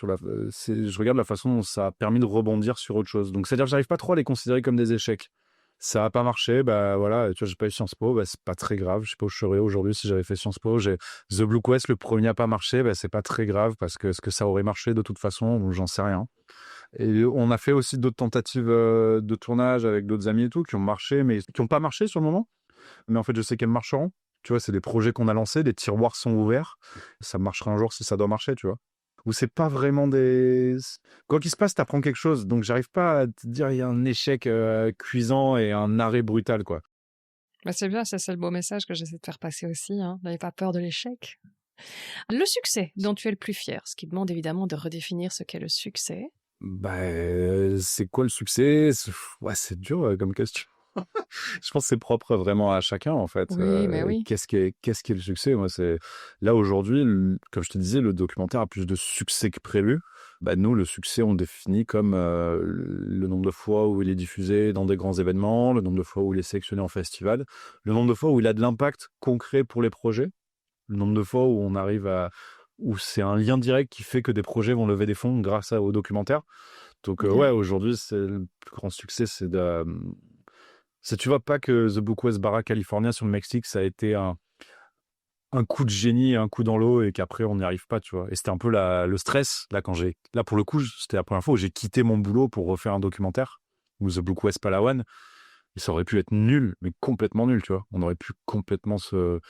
la façon dont ça a permis de rebondir sur autre chose. Donc, c'est-à-dire que j'arrive pas trop à les considérer comme des échecs. Ça n'a pas marché, bah voilà, tu vois, j'ai pas eu Sciences Po, bah c'est pas très grave, je sais pas où je serais aujourd'hui si j'avais fait Sciences Po. J'ai The Blue Quest, le premier n'a pas marché, bah c'est pas très grave parce que est-ce que ça aurait marché de toute façon, j'en sais rien. Et on a fait aussi d'autres tentatives de tournage avec d'autres amis et tout, qui ont marché, mais qui n'ont pas marché sur le moment. Mais en fait, je sais qu'elles marcheront. Tu vois, c'est des projets qu'on a lancés, des tiroirs sont ouverts. Ça marchera un jour si ça doit marcher, tu vois. Ou c'est pas vraiment des... Quoi qu'il se passe, t'apprends quelque chose. Donc, j'arrive pas à te dire il y a un échec cuisant et un arrêt brutal, quoi. Bah, c'est bien, ça, c'est le beau message que j'essaie de faire passer aussi. Hein. N'avez pas peur de l'échec. Le succès dont tu es le plus fier, ce qui demande évidemment de redéfinir ce qu'est le succès. Bah, c'est quoi le succès? Ouais, c'est dur comme question. Je pense que c'est propre vraiment à chacun, en fait. Oui, mais oui. Qu'est-ce qui est le succès? Moi, c'est là aujourd'hui, comme je te disais, le documentaire a plus de succès que prévu. Bah, nous, le succès, on le définit comme le nombre de fois où il est diffusé dans des grands événements, le nombre de fois où il est sélectionné en festival, le nombre de fois où il a de l'impact concret pour les projets, le nombre de fois où on arrive à où c'est un lien direct qui fait que des projets vont lever des fonds grâce au documentaire. Donc ouais, aujourd'hui, c'est le plus grand succès, tu vois pas que The Book West Barra California sur le Mexique, ça a été un coup de génie, un coup dans l'eau et qu'après on n'y arrive pas, tu vois. Et c'était un peu le stress, là pour le coup, c'était la première fois où j'ai quitté mon boulot pour refaire un documentaire, ou The Book West Palawan. Et ça aurait pu être nul, mais complètement nul, tu vois. On aurait pu complètement se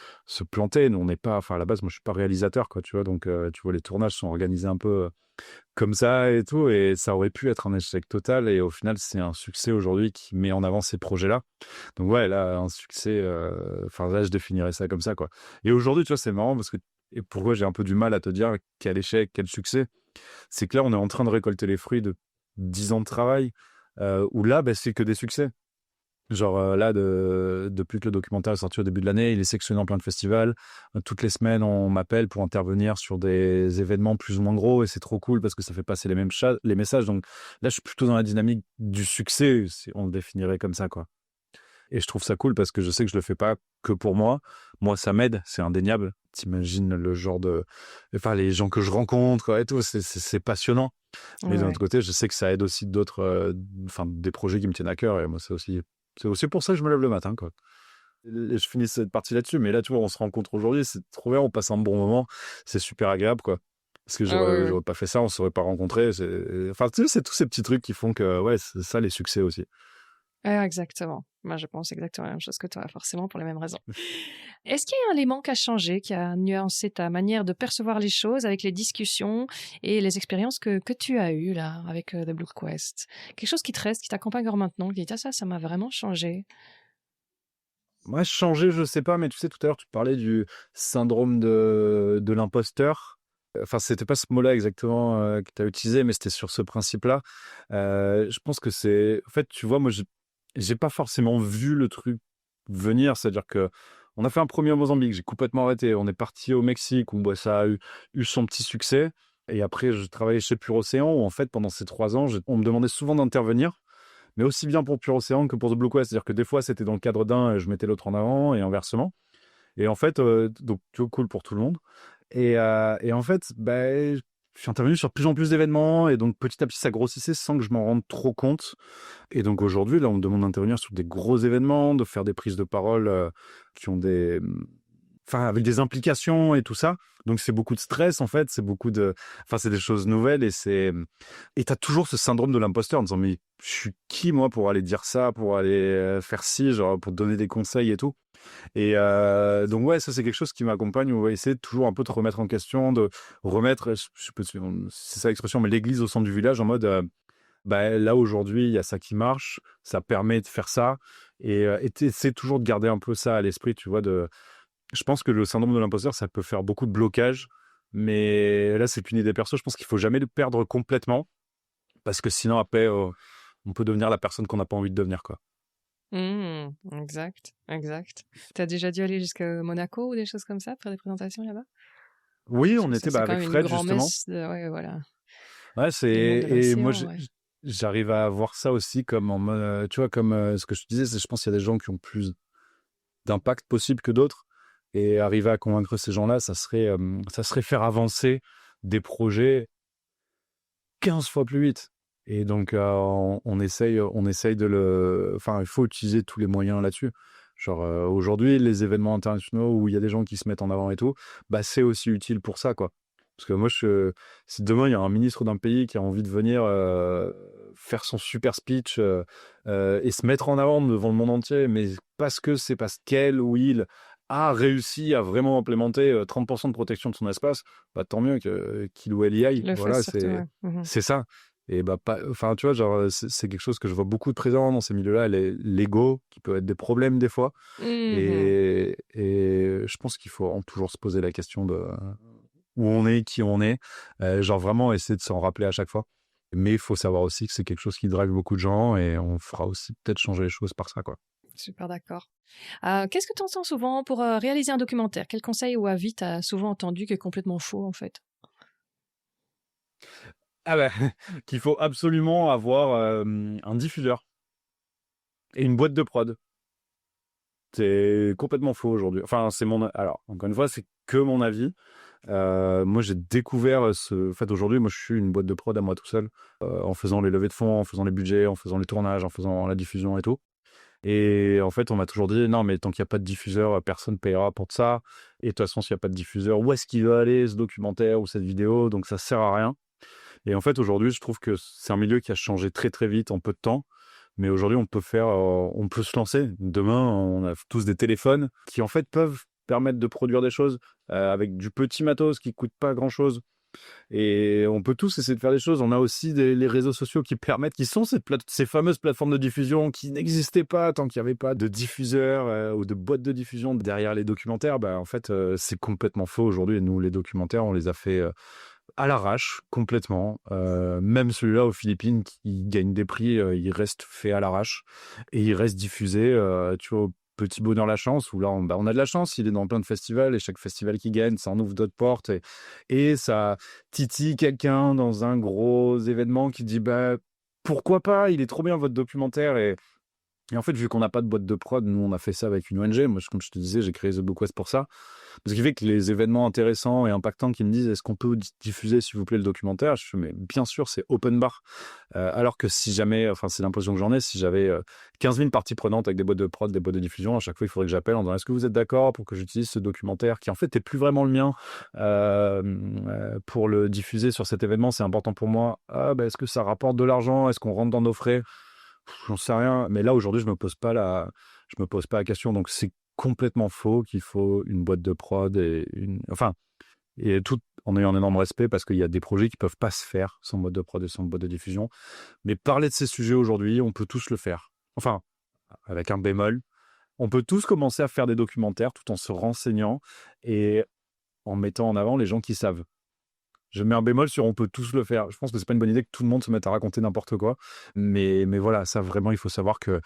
planter. Nous, on n'est pas, enfin, à la base, moi, je suis pas réalisateur, quoi, tu vois. Donc, tu vois, les tournages sont organisés un peu comme ça et tout. Et ça aurait pu être un échec total. Et au final, c'est un succès aujourd'hui qui met en avant ces projets-là. Donc, ouais, là, un succès, enfin, là, je définirais ça comme ça, quoi. Et aujourd'hui, tu vois, c'est marrant parce que, et pourquoi j'ai un peu du mal à te dire quel échec, quel succès, c'est que là, on est en train de récolter les fruits de 10 ans de travail, où là, bah, c'est que des succès. Genre là, depuis que le documentaire est sorti au début de l'année, il est sélectionné en plein de festivals. Toutes les semaines, on m'appelle pour intervenir sur des événements plus ou moins gros et c'est trop cool parce que ça fait passer les messages. Donc là, je suis plutôt dans la dynamique du succès, si on le définirait comme ça, quoi. Et je trouve ça cool parce que je sais que je le fais pas que pour moi. Moi, ça m'aide, c'est indéniable. T'imagines le genre enfin, les gens que je rencontre, quoi, et tout, c'est passionnant. Mais d'un Ouais. autre côté, je sais que ça aide aussi d'autres, enfin, des projets qui me tiennent à cœur. Et moi, c'est aussi pour ça que je me lève le matin, quoi. Et je finis cette partie là-dessus, mais là, tu vois, on se rencontre aujourd'hui, c'est trop bien, on passe un bon moment, c'est super agréable, quoi. Parce que Ah oui, oui. j'aurais pas fait ça, on se serait pas rencontrés. Enfin, tu sais, c'est tous ces petits trucs qui font que, ouais, c'est ça les succès aussi. Exactement. Moi, je pense exactement la même chose que toi, forcément pour les mêmes raisons. Est-ce qu'il y a un élément qui a changé, qui a nuancé ta manière de percevoir les choses avec les discussions et les expériences que tu as eues là avec The Blue Quest? Quelque chose qui te reste, qui t'accompagne encore maintenant, qui dit ah ça m'a vraiment changé. Moi, changer, je sais pas, mais tu sais, tout à l'heure, tu parlais du syndrome de l'imposteur. Enfin, c'était pas ce mot-là exactement que tu as utilisé, mais c'était sur ce principe-là. Je pense que c'est... En fait, tu vois, moi, j'ai pas forcément vu le truc venir. C'est-à-dire que on a fait un premier au Mozambique, j'ai complètement arrêté. On est parti au Mexique, où bah, ça a eu son petit succès. Et après, je travaillais chez Pure Océan, où en fait, pendant ces 3 ans, on me demandait souvent d'intervenir, mais aussi bien pour Pure Océan que pour The Blue Quest. C'est-à-dire que des fois, c'était dans le cadre d'un et je mettais l'autre en avant, et inversement. Et en fait, donc, tu vois, cool pour tout le monde. Et en fait, bah, je suis intervenu sur plus en plus d'événements, et donc petit à petit, ça grossissait sans que je m'en rende trop compte. Et donc aujourd'hui, là, on me demande d'intervenir sur des gros événements, de faire des prises de parole qui ont enfin, avec des implications et tout ça. Donc c'est beaucoup de stress, en fait, enfin, c'est des choses nouvelles, et t'as toujours ce syndrome de l'imposteur en disant, mais je suis qui, moi, pour aller dire ça, pour aller faire ci, genre, pour te donner des conseils et tout. Et donc ouais, ça c'est quelque chose qui m'accompagne, où on va essayer de toujours un peu de remettre en question, de remettre, je sais pas si c'est ça l'expression, mais l'église au centre du village, en mode, bah, là aujourd'hui, il y a ça qui marche, ça permet de faire ça, et t'essaies toujours de garder un peu ça à l'esprit, tu vois, je pense que le syndrome de l'imposteur, ça peut faire beaucoup de blocages, mais là, c'est qu'une idée perso. Je pense qu'il faut jamais le perdre complètement, parce que sinon, après, on peut devenir la personne qu'on n'a pas envie de devenir, quoi. Exact, exact. T'as déjà dû aller jusqu'à Monaco ou des choses comme ça, faire des présentations là-bas? Oui, on Ça, était c'est quand avec même une Fred, justement. grand-messe ouais, voilà, Ouais, du monde de et moi, l'océan, ouais. j'arrive à voir ça aussi comme en mode, tu vois, comme ce que je te disais, je pense qu'il y a des gens qui ont plus d'impact possible que d'autres, et arriver à convaincre ces gens-là, ça serait faire avancer des projets 15 fois plus vite. Et donc, on essaye enfin, il faut utiliser tous les moyens là-dessus. Genre, aujourd'hui, les événements internationaux où il y a des gens qui se mettent en avant et tout, bah, c'est aussi utile pour ça, quoi. Parce que moi, si demain, il y a un ministre d'un pays qui a envie de venir faire son super speech et se mettre en avant devant le monde entier, mais c'est parce qu'elle ou il a réussi à vraiment implémenter 30% de protection de son espace, bah, tant mieux qu'il ou elle y aille. Qu'il le Voilà, fasse surtout, ouais. c'est ça. Et bah, enfin, tu vois, genre, c'est quelque chose que je vois beaucoup de présent dans ces milieux-là, l'ego, qui peut être des problèmes des fois. Et je pense qu'il faut toujours se poser la question de où on est, qui on est, genre vraiment essayer de s'en rappeler à chaque fois. Mais il faut savoir aussi que c'est quelque chose qui drive beaucoup de gens et on fera aussi peut-être changer les choses par ça, quoi. Super d'accord. Qu'est-ce que tu entends souvent pour réaliser un documentaire? Quel conseil ou avis t'as souvent entendu qui est complètement faux en fait? Ah bah, qu'il faut absolument avoir un diffuseur et une boîte de prod. C'est complètement faux aujourd'hui. Enfin, alors, encore une fois, c'est que mon avis. Moi, j'ai découvert En fait, aujourd'hui, moi, je suis une boîte de prod à moi tout seul, en faisant les levées de fonds, en faisant les budgets, en faisant les tournages, en faisant la diffusion et tout. Et en fait, on m'a toujours dit, non, mais tant qu'il n'y a pas de diffuseur, personne ne payera pour ça. Et de toute façon, s'il n'y a pas de diffuseur, où est-ce qu'il va aller, ce documentaire ou cette vidéo? Donc, ça sert à rien. Et en fait, aujourd'hui, je trouve que c'est un milieu qui a changé très, très vite en peu de temps. Mais aujourd'hui, on peut se lancer. Demain, on a tous des téléphones qui, en fait, peuvent permettre de produire des choses avec du petit matos qui coûte pas grand-chose. Et on peut tous essayer de faire des choses. On a aussi les réseaux sociaux qui sont ces fameuses plateformes de diffusion qui n'existaient pas tant qu'il n'y avait pas de diffuseurs ou de boîtes de diffusion derrière les documentaires. Bah, en fait, c'est complètement faux aujourd'hui. Et nous, les documentaires, on les a fait à l'arrache, complètement. Même celui-là aux Philippines qui gagne des prix, il reste fait à l'arrache et il reste diffusé, tu vois, au petit bonheur la chance, où là, on a de la chance, il est dans plein de festivals et chaque festival qui gagne, ça en ouvre d'autres portes et ça titille quelqu'un dans un gros événement qui dit bah pourquoi pas, il est trop bien votre documentaire. Et en fait, vu qu'on n'a pas de boîte de prod, nous, on a fait ça avec une ONG. Moi, comme je te disais, j'ai créé The Blue Quest pour ça. Ce qui fait que les événements intéressants et impactants qui me disent est-ce qu'on peut diffuser, s'il vous plaît, le documentaire, je fais mais bien sûr, c'est open bar. Alors que si jamais, enfin, c'est l'impression que j'en ai, si j'avais 15 000 parties prenantes avec des boîtes de prod, des boîtes de diffusion, à chaque fois, il faudrait que j'appelle en disant est-ce que vous êtes d'accord pour que j'utilise ce documentaire qui, en fait, n'est plus vraiment le mien pour le diffuser sur cet événement, c'est important pour moi. Ah, bah, est-ce que ça rapporte de l'argent? Est-ce qu'on rentre dans nos frais? J'en sais rien, mais là aujourd'hui je me pose pas la question, donc c'est complètement faux qu'il faut une boîte de prod et tout en ayant un énorme respect parce qu'il y a des projets qui peuvent pas se faire sans boîte de prod et sans boîte de diffusion. Mais parler de ces sujets aujourd'hui, on peut tous le faire. Enfin, avec un bémol, on peut tous commencer à faire des documentaires tout en se renseignant et en mettant en avant les gens qui savent. Je mets un bémol sur on peut tous le faire. Je pense que c'est pas une bonne idée que tout le monde se mette à raconter n'importe quoi. Mais voilà, ça vraiment, il faut savoir que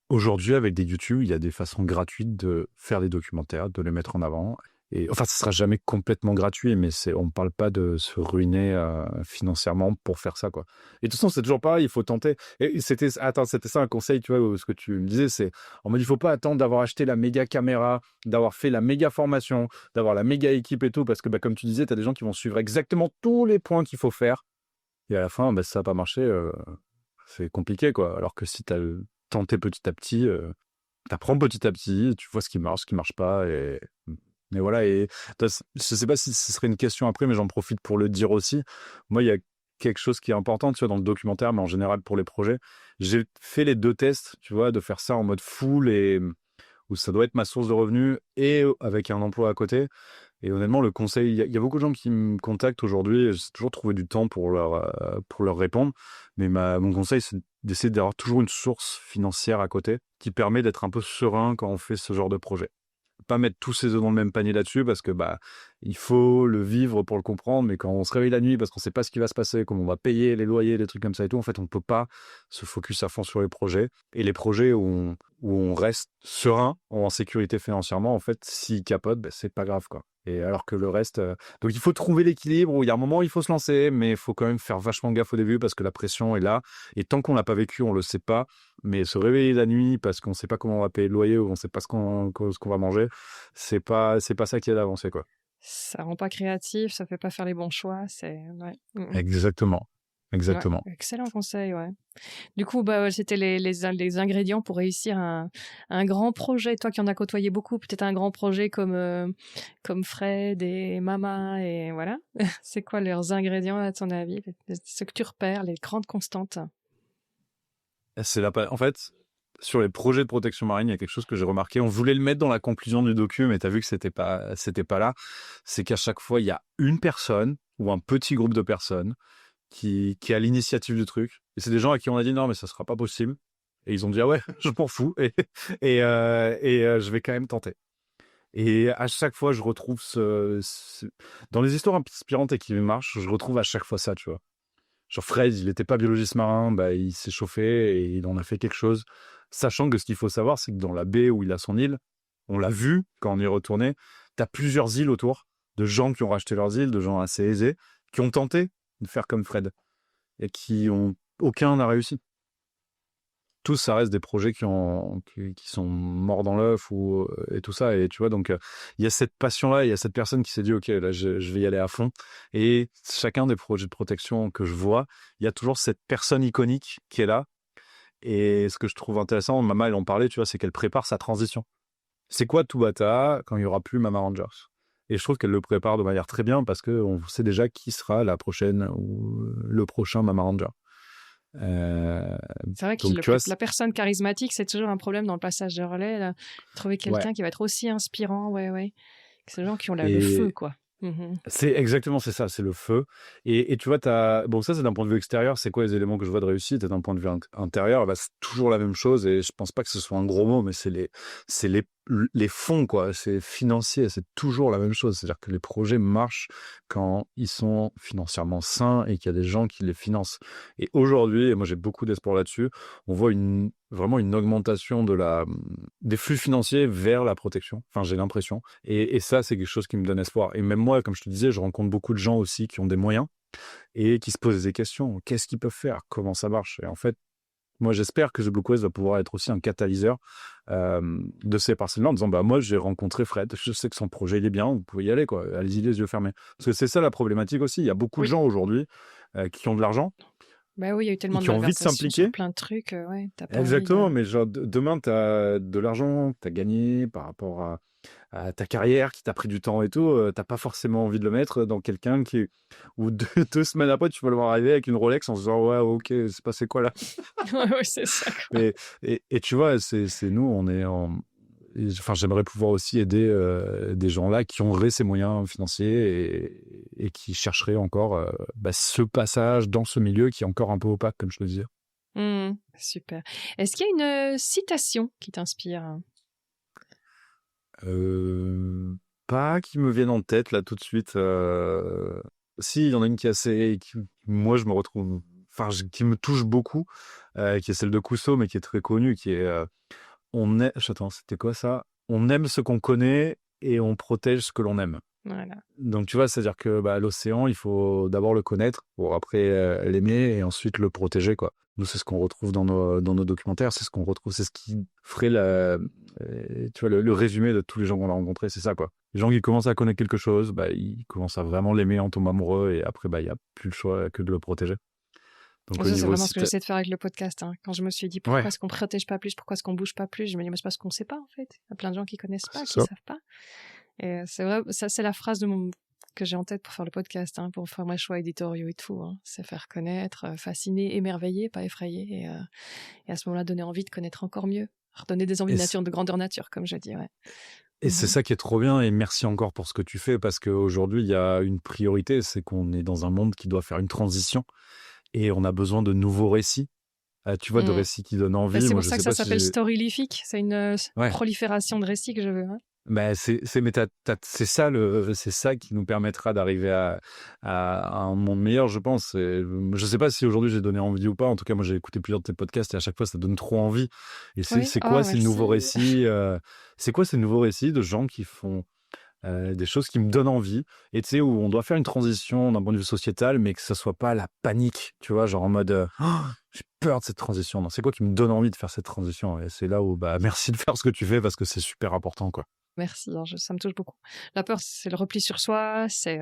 aujourd'hui, avec des YouTube, il y a des façons gratuites de faire des documentaires, de les mettre en avant. Et enfin, ce sera jamais complètement gratuit, mais on parle pas de se ruiner financièrement pour faire ça, quoi. Et de toute façon, c'est toujours pareil, il faut tenter. Et c'était ça un conseil, tu vois, ce que tu me disais, c'est en mode il faut pas attendre d'avoir acheté la méga caméra, d'avoir fait la méga formation, d'avoir la méga équipe et tout, parce que comme tu disais, tu as des gens qui vont suivre exactement tous les points qu'il faut faire. Et à la fin, si ça n'a pas marché, c'est compliqué, quoi. Alors que si tu as tenté petit à petit, tu apprends petit à petit, tu vois ce qui marche pas. Mais voilà, et je sais pas si ce serait une question après, mais j'en profite pour le dire aussi. Moi, il y a quelque chose qui est important, tu vois, dans le documentaire, mais en général pour les projets. J'ai fait les 2 tests, tu vois, de faire ça en mode full et où ça doit être ma source de revenus et avec un emploi à côté. Et honnêtement, le conseil, il y a beaucoup de gens qui me contactent aujourd'hui et j'ai toujours trouvé du temps pour leur répondre. Mais mon conseil, c'est d'essayer d'avoir toujours une source financière à côté qui permet d'être un peu serein quand on fait ce genre de projet. Pas mettre tous ses œufs dans le même panier là-dessus parce que il faut le vivre pour le comprendre, mais quand on se réveille la nuit parce qu'on sait pas ce qui va se passer, comment on va payer les loyers, les trucs comme ça et tout, en fait on peut pas se focus à fond sur les projets. Et les projets où on reste serein, en sécurité financièrement, en fait s'ils capotent, c'est pas grave, quoi. Et alors que le reste, donc il faut trouver l'équilibre où il y a un moment où il faut se lancer, mais il faut quand même faire vachement gaffe au début parce que la pression est là. Et tant qu'on l'a pas vécu, on le sait pas. Mais se réveiller la nuit parce qu'on sait pas comment on va payer le loyer ou on sait pas ce qu'on va manger, c'est pas ça qui aide à avancer, quoi. Ça rend pas créatif, ça fait pas faire les bons choix, c'est ouais. Exactement. exactement. Excellent conseil, ouais. Du coup, ouais, c'était les ingrédients pour réussir un grand projet. Toi qui en as côtoyé beaucoup, peut-être un grand projet comme Fred et Mama, et voilà. C'est quoi leurs ingrédients, à ton avis? Ce que tu repères, les grandes constantes. En fait, sur les projets de protection marine, il y a quelque chose que j'ai remarqué. On voulait le mettre dans la conclusion du docu, mais tu as vu que c'était pas là. C'est qu'à chaque fois, il y a une personne ou un petit groupe de personnes qui a l'initiative du truc. Et c'est des gens à qui on a dit non, mais ça sera pas possible. Et ils ont dit ah ouais, je m'en fous. Et je vais quand même tenter. Et à chaque fois, je retrouve dans les histoires inspirantes et qui marchent, je retrouve à chaque fois ça, tu vois. Genre Fred, il n'était pas biologiste marin, bah, il s'est chauffé et il en a fait quelque chose. Sachant que ce qu'il faut savoir, c'est que dans la baie où il a son île, on l'a vu quand on y est retourné, tu as plusieurs îles autour, de gens qui ont racheté leurs îles, de gens assez aisés, qui ont tenté de faire comme Fred. Et aucun n'a réussi. Tous, ça reste des projets qui sont morts dans l'œuf et tout ça. Et tu vois, donc, il y a cette passion-là, il y a cette personne qui s'est dit, OK, là, je vais y aller à fond. Et chacun des projets de protection que je vois, il y a toujours cette personne iconique qui est là. Et ce que je trouve intéressant, Mama, elle en parlait, tu vois, c'est qu'elle prépare sa transition. C'est quoi Tuata quand il n'y aura plus Mama Rangers? Et je trouve qu'elle le prépare de manière très bien parce qu'on sait déjà qui sera la prochaine ou le prochain Mama Ranger. C'est vrai que Donc, tu vois, la personne charismatique, c'est toujours un problème dans le passage de relais. Là. Trouver quelqu'un qui va être aussi inspirant, ouais. C'est des gens qui ont le feu, quoi. C'est exactement, c'est ça, c'est le feu. Et tu vois, bon, ça c'est d'un point de vue extérieur, c'est quoi les éléments que je vois de réussite? Et d'un point de vue intérieur, bah, c'est toujours la même chose. Et je pense pas que ce soit un gros mot, mais c'est les fonds, quoi. C'est financier, c'est toujours la même chose. C'est-à-dire que les projets marchent quand ils sont financièrement sains et qu'il y a des gens qui les financent. Et aujourd'hui, et moi j'ai beaucoup d'espoir là-dessus, on voit vraiment une augmentation des flux financiers vers la protection. Enfin, j'ai l'impression. Et ça, c'est quelque chose qui me donne espoir. Et même moi, comme je te disais, je rencontre beaucoup de gens aussi qui ont des moyens et qui se posent des questions. Qu'est-ce qu'ils peuvent faire? Comment ça marche? Et en fait, moi, j'espère que The Blue Quest va pouvoir être aussi un catalyseur de ces parcelles-là en disant bah, moi, j'ai rencontré Fred, je sais que son projet, il est bien, vous pouvez y aller, quoi. Allez-y les yeux fermés. Parce que c'est ça la problématique aussi. Il y a beaucoup de gens aujourd'hui qui ont de l'argent. Bah oui, il y a eu tellement qui ont envie de s'impliquer. Sur plein de trucs, ouais, t'as pas Exactement, envie de... mais genre demain, tu as de l'argent que tu as gagné par rapport à ta carrière qui t'a pris du temps et tout. T'as pas forcément envie de le mettre dans quelqu'un ou 2 semaines après, tu vas le voir arriver avec une Rolex en se disant ouais, ok, c'est passé quoi là? ouais, c'est ça. Et tu vois, c'est nous, on est Enfin, j'aimerais pouvoir aussi aider des gens là qui auraient ces moyens financiers et qui chercheraient encore ce passage dans ce milieu qui est encore un peu opaque, comme je le disais. Super. Est-ce qu'il y a une citation qui t'inspire? Pas qui me vienne en tête là tout de suite. Si, il y en a une moi je me retrouve, enfin qui me touche beaucoup, qui est celle de Cousseau, mais qui est très connue, qui est attends, c'était quoi ça? On aime ce qu'on connaît et on protège ce que l'on aime. Voilà. Donc tu vois, c'est-à-dire que l'océan, il faut d'abord le connaître pour après l'aimer et ensuite le protéger, quoi. Nous, c'est ce qu'on retrouve dans nos documentaires, c'est ce qu'on retrouve, c'est ce qui ferait tu vois, le résumé de tous les gens qu'on a rencontrés, c'est ça, quoi. Les gens qui commencent à connaître quelque chose, ils commencent à vraiment l'aimer en tombant amoureux et après, il n'y a plus le choix que de le protéger. Donc, ça, c'est vraiment ce que j'essaie de faire avec le podcast. Hein. Quand je me suis dit pourquoi est-ce qu'on ne protège pas plus, pourquoi est-ce qu'on ne bouge pas plus, je me dis mais c'est parce qu'on ne sait pas, en fait. Il y a plein de gens qui ne connaissent pas, qui ne savent pas. Et c'est vrai, ça, c'est la phrase que j'ai en tête pour faire le podcast, pour faire mes choix éditoriaux et tout. C'est faire connaître, fasciner, émerveiller, pas effrayer. Et à ce moment-là, donner envie de connaître encore mieux. Redonner des envies de grandeur nature, comme je dis. Ouais. Et c'est ça qui est trop bien. Et merci encore pour ce que tu fais, parce qu'aujourd'hui, il y a une priorité, c'est qu'on est dans un monde qui doit faire une transition. Et on a besoin de nouveaux récits. Tu vois, de récits qui donnent envie. C'est pour ça que ça s'appelle storylifique. C'est une prolifération de récits que je veux. C'est ça qui nous permettra d'arriver à un monde meilleur, je pense. Je sais pas si aujourd'hui j'ai donné envie ou pas. En tout cas, moi, j'ai écouté plusieurs de tes podcasts et à chaque fois, ça donne trop envie. Et c'est quoi ces nouveaux récits C'est quoi ces nouveaux récits de gens qui font des choses qui me donnent envie, et tu sais, où on doit faire une transition d'un point de vue sociétal, mais que ça soit pas la panique, tu vois, genre en mode j'ai peur de cette transition. Non, c'est quoi qui me donne envie de faire cette transition? Et c'est là où merci de faire ce que tu fais, parce que c'est super important, quoi. Merci, hein, ça me touche beaucoup. La peur, c'est le repli sur soi, c'est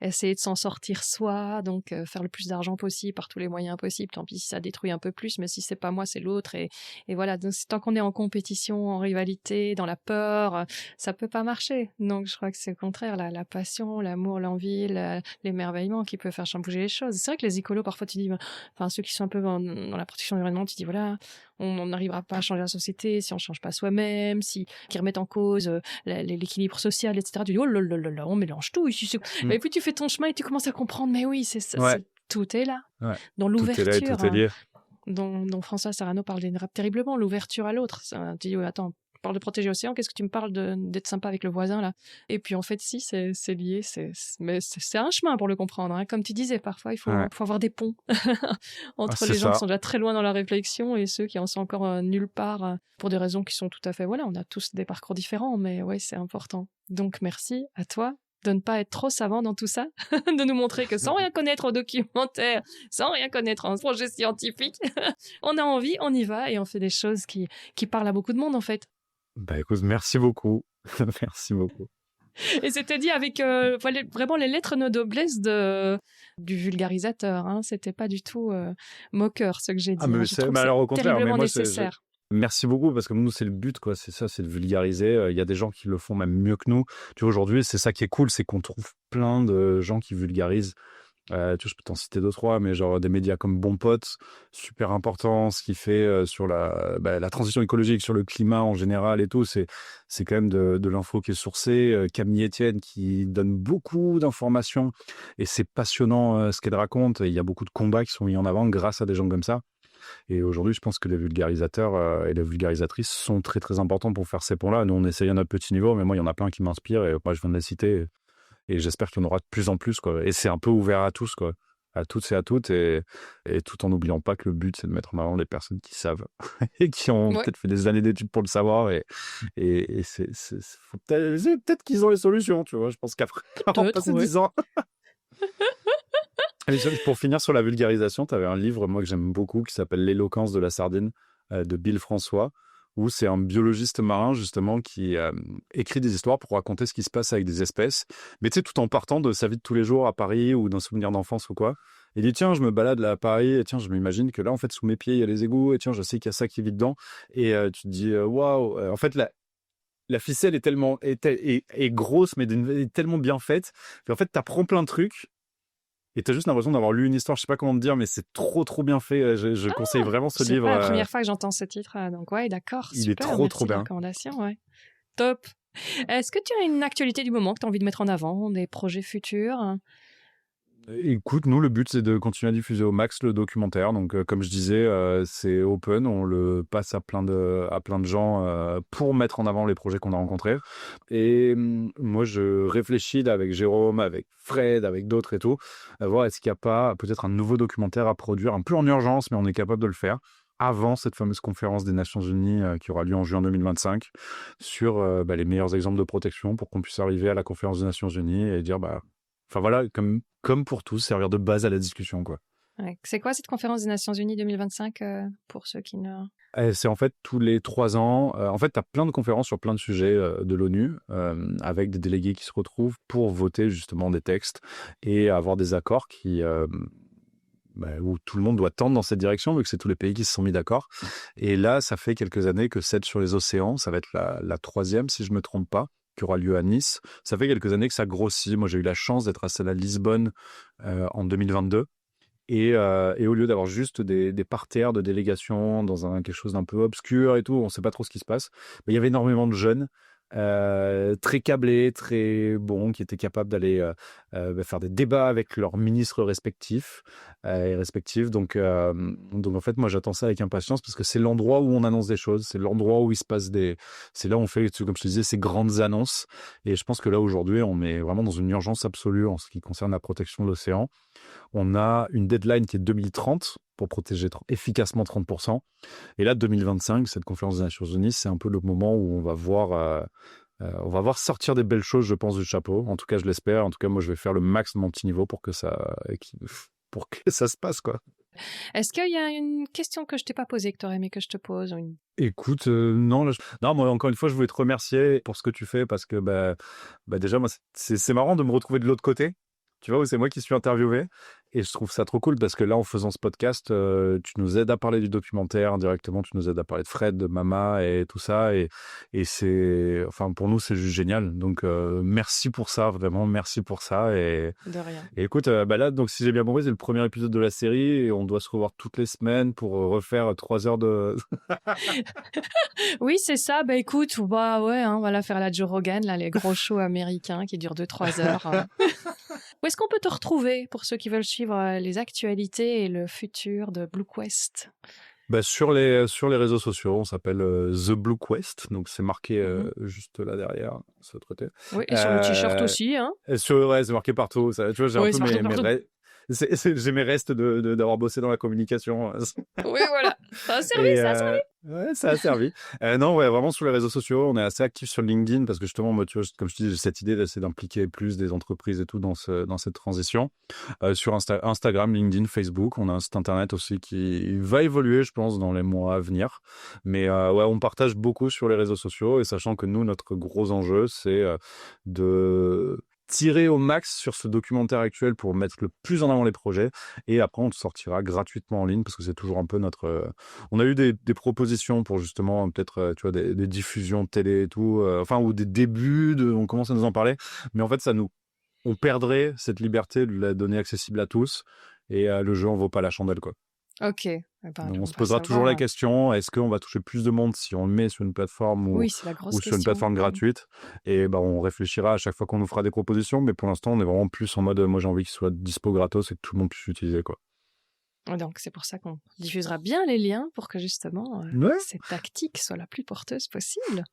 essayer de s'en sortir soi, donc faire le plus d'argent possible par tous les moyens possibles. Tant pis si ça détruit un peu plus, mais si c'est pas moi, c'est l'autre. Et voilà, donc tant qu'on est en compétition, en rivalité, dans la peur, ça peut pas marcher. Donc je crois que c'est le contraire, la passion, l'amour, l'envie, l'émerveillement qui peut faire bouger les choses. C'est vrai que les écolos, parfois, tu dis, enfin ceux qui sont un peu dans la protection de l'environnement, tu dis voilà, on n'arrivera pas à changer la société si on change pas soi-même, qui remettent en cause l'équilibre social, etc. Tu dis, oh là là là là, on mélange tout ici. Mais puis tu fais ton chemin et tu commences à comprendre, mais oui, tout est là. Ouais. Dans Tout est là et l'ouverture, tout est lié. dont François Sarano parle terriblement, l'ouverture à l'autre. Tu dis, attends, tu parles de protéger l'océan, qu'est-ce que tu me parles d'être sympa avec le voisin, là? Et puis en fait, si, c'est lié, mais c'est un chemin pour le comprendre. Hein. Comme tu disais, parfois, il faut avoir des ponts entre les gens qui sont déjà très loin dans la réflexion et ceux qui en sont encore nulle part pour des raisons qui sont tout à fait... Voilà, on a tous des parcours différents, mais ouais, c'est important. Donc, merci à toi de ne pas être trop savant dans tout ça, de nous montrer que sans rien connaître au documentaire, sans rien connaître en projet scientifique, on a envie, on y va et on fait des choses qui parlent à beaucoup de monde, en fait. Bah écoute, merci beaucoup. Merci beaucoup. Et c'était dit avec vraiment les lettres de noblesse du vulgarisateur. Hein. C'était pas du tout moqueur ce que j'ai dit. Mais alors au contraire, mais moi nécessaire. Merci beaucoup parce que nous c'est le but quoi, c'est ça, c'est de vulgariser. Il y a des gens qui le font même mieux que nous. Tu vois aujourd'hui, c'est ça qui est cool, c'est qu'on trouve plein de gens qui vulgarisent. Tu vois, je peux t'en citer 2-3, mais genre des médias comme Bon Pote, super important, ce qu'il fait sur la transition écologique, sur le climat en général et tout, c'est quand même de l'info qui est sourcée. Camille Etienne qui donne beaucoup d'informations et c'est passionnant ce qu'elle raconte. Il y a beaucoup de combats qui sont mis en avant grâce à des gens comme ça. Et aujourd'hui, je pense que les vulgarisateurs et les vulgarisatrices sont très très importants pour faire ces ponts-là. Nous, on essaye à notre petit niveau, mais moi, il y en a plein qui m'inspirent et moi, je viens de les citer. Et j'espère qu'il y en aura de plus en plus, quoi. Et c'est un peu ouvert à tous, quoi. À toutes et à toutes. Et tout en n'oubliant pas que le but, c'est de mettre en avant les personnes qui savent et qui ont peut-être fait des années d'études pour le savoir. Et faut peut-être qu'ils ont les solutions, tu vois. Je pense qu'après avoir passé 10 ans... Et pour finir sur la vulgarisation, tu avais un livre, moi, que j'aime beaucoup, qui s'appelle L'éloquence de la sardine, de Bill François, où c'est un biologiste marin, justement, qui écrit des histoires pour raconter ce qui se passe avec des espèces, mais tu sais, tout en partant de sa vie de tous les jours à Paris ou d'un souvenir d'enfance ou quoi. Il dit, tiens, je me balade là à Paris, et tiens, je m'imagine que là, en fait, sous mes pieds, il y a les égouts, et tiens, je sais qu'il y a ça qui vit dedans. Et tu te dis, waouh, en fait, la ficelle est grosse, mais est tellement bien faite, qu'en fait, tu apprends plein de trucs. Et t'as juste l'impression d'avoir lu une histoire, je sais pas comment te dire, mais c'est trop bien fait. Je conseille vraiment ce livre. C'est pas la première fois que j'entends ce titre, donc ouais, d'accord. Il est trop bien. Recommandation, ouais. Top. Est-ce que tu as une actualité du moment que tu as envie de mettre en avant, des projets futurs? Écoute, nous, le but, c'est de continuer à diffuser au max le documentaire. Donc, comme je disais, c'est open. On le passe à plein de gens pour mettre en avant les projets qu'on a rencontrés. Et moi, je réfléchis là, avec Jérôme, avec Fred, avec d'autres et tout, à voir est-ce qu'il n'y a pas peut-être un nouveau documentaire à produire, un peu en urgence, mais on est capable de le faire avant cette fameuse conférence des Nations Unies qui aura lieu en juin 2025 sur les meilleurs exemples de protection pour qu'on puisse arriver à la conférence des Nations Unies et dire... Enfin voilà, comme pour tous, servir de base à la discussion, quoi. Ouais. C'est quoi cette conférence des Nations Unies 2025 pour ceux qui ne... C'est en fait tous les 3 ans. En fait, tu as plein de conférences sur plein de sujets de l'ONU avec des délégués qui se retrouvent pour voter justement des textes et avoir des accords où tout le monde doit tendre dans cette direction, vu que c'est tous les pays qui se sont mis d'accord. Et là, ça fait quelques années que celle sur les océans, ça va être la 3e, si je ne me trompe pas, qui aura lieu à Nice. Ça fait quelques années que ça grossit. Moi, j'ai eu la chance d'être à celle à Lisbonne en 2022. Et au lieu d'avoir juste des parterres de délégations dans quelque chose d'un peu obscur et tout, on ne sait pas trop ce qui se passe, mais il y avait énormément de jeunes très câblés, très bons, qui étaient capables d'aller faire des débats avec leurs ministres respectifs et respectives. Donc en fait, moi, j'attends ça avec impatience parce que c'est l'endroit où on annonce des choses, c'est l'endroit où il se passe c'est là où on fait, comme je te disais, ces grandes annonces. Et je pense que là, aujourd'hui, on est vraiment dans une urgence absolue en ce qui concerne la protection de l'océan. On a une deadline qui est 2030 pour protéger efficacement 30%. Et là, 2025, cette conférence des Nations Unies, c'est un peu le moment où on va voir sortir des belles choses, je pense, du chapeau. En tout cas, je l'espère. En tout cas, moi, je vais faire le max de mon petit niveau pour que ça se passe, quoi. Est-ce qu'il y a une question que je t'ai pas posée que tu aurais aimé que je te pose Écoute, non, non, moi, encore une fois, je voulais te remercier pour ce que tu fais parce que déjà, moi, c'est marrant de me retrouver de l'autre côté. Tu vois, où c'est moi qui suis interviewé. Et je trouve ça trop cool parce que là, en faisant ce podcast, tu nous aides à parler du documentaire indirectement, tu nous aides à parler de Fred, de Mama et tout ça. Et c'est, enfin, pour nous, c'est juste génial. Donc, merci pour ça, vraiment, merci pour ça. De rien. Et écoute, là, donc, si j'ai bien compris, c'est le premier épisode de la série et on doit se revoir toutes les semaines pour refaire 3 heures de... Oui, c'est ça. Bah écoute, ouais, hein, on va la faire la Joe Rogan, là, les gros shows américains qui durent 2-3 heures. Où est-ce qu'on peut te retrouver pour ceux qui veulent suivre les actualités et le futur de Blue Quest? Sur les réseaux sociaux, on s'appelle The Blue Quest, donc c'est marqué juste là derrière, ce côté. Oui, et sur le t-shirt aussi, hein. Ouais, c'est marqué partout. Ça, tu vois, j'ai Oui, un peu c'est marqué j'ai mes restes d'avoir bossé dans la communication. Oui, voilà. Ça a servi, ça a servi. Ouais, ça a servi. Non, ouais, vraiment sur les réseaux sociaux, on est assez actifs sur LinkedIn parce que justement, moi, tu vois, comme je te dis, j'ai cette idée d'essayer d'impliquer plus des entreprises et tout dans cette transition. Sur Instagram, LinkedIn, Facebook, on a un site internet aussi qui va évoluer, je pense, dans les mois à venir. Mais ouais, on partage beaucoup sur les réseaux sociaux et sachant que nous, notre gros enjeu, c'est de tirer au max sur ce documentaire actuel pour mettre le plus en avant les projets et après on le sortira gratuitement en ligne parce que c'est toujours un peu notre... On a eu des propositions pour justement peut-être tu vois des diffusions de télé et tout, ou des débuts, on commence à nous en parler, mais en fait on perdrait cette liberté de la donner accessible à tous et le jeu en vaut pas la chandelle, quoi. Ok. Donc, on se posera toujours la question, est-ce qu'on va toucher plus de monde si on le met sur une plateforme ou sur une plateforme gratuite? Et on réfléchira à chaque fois qu'on nous fera des propositions, mais pour l'instant, on est vraiment plus en mode, moi j'ai envie qu'il soit dispo gratos et que tout le monde puisse l'utiliser, quoi. Donc c'est pour ça qu'on diffusera bien les liens pour que justement cette tactique soit la plus porteuse possible.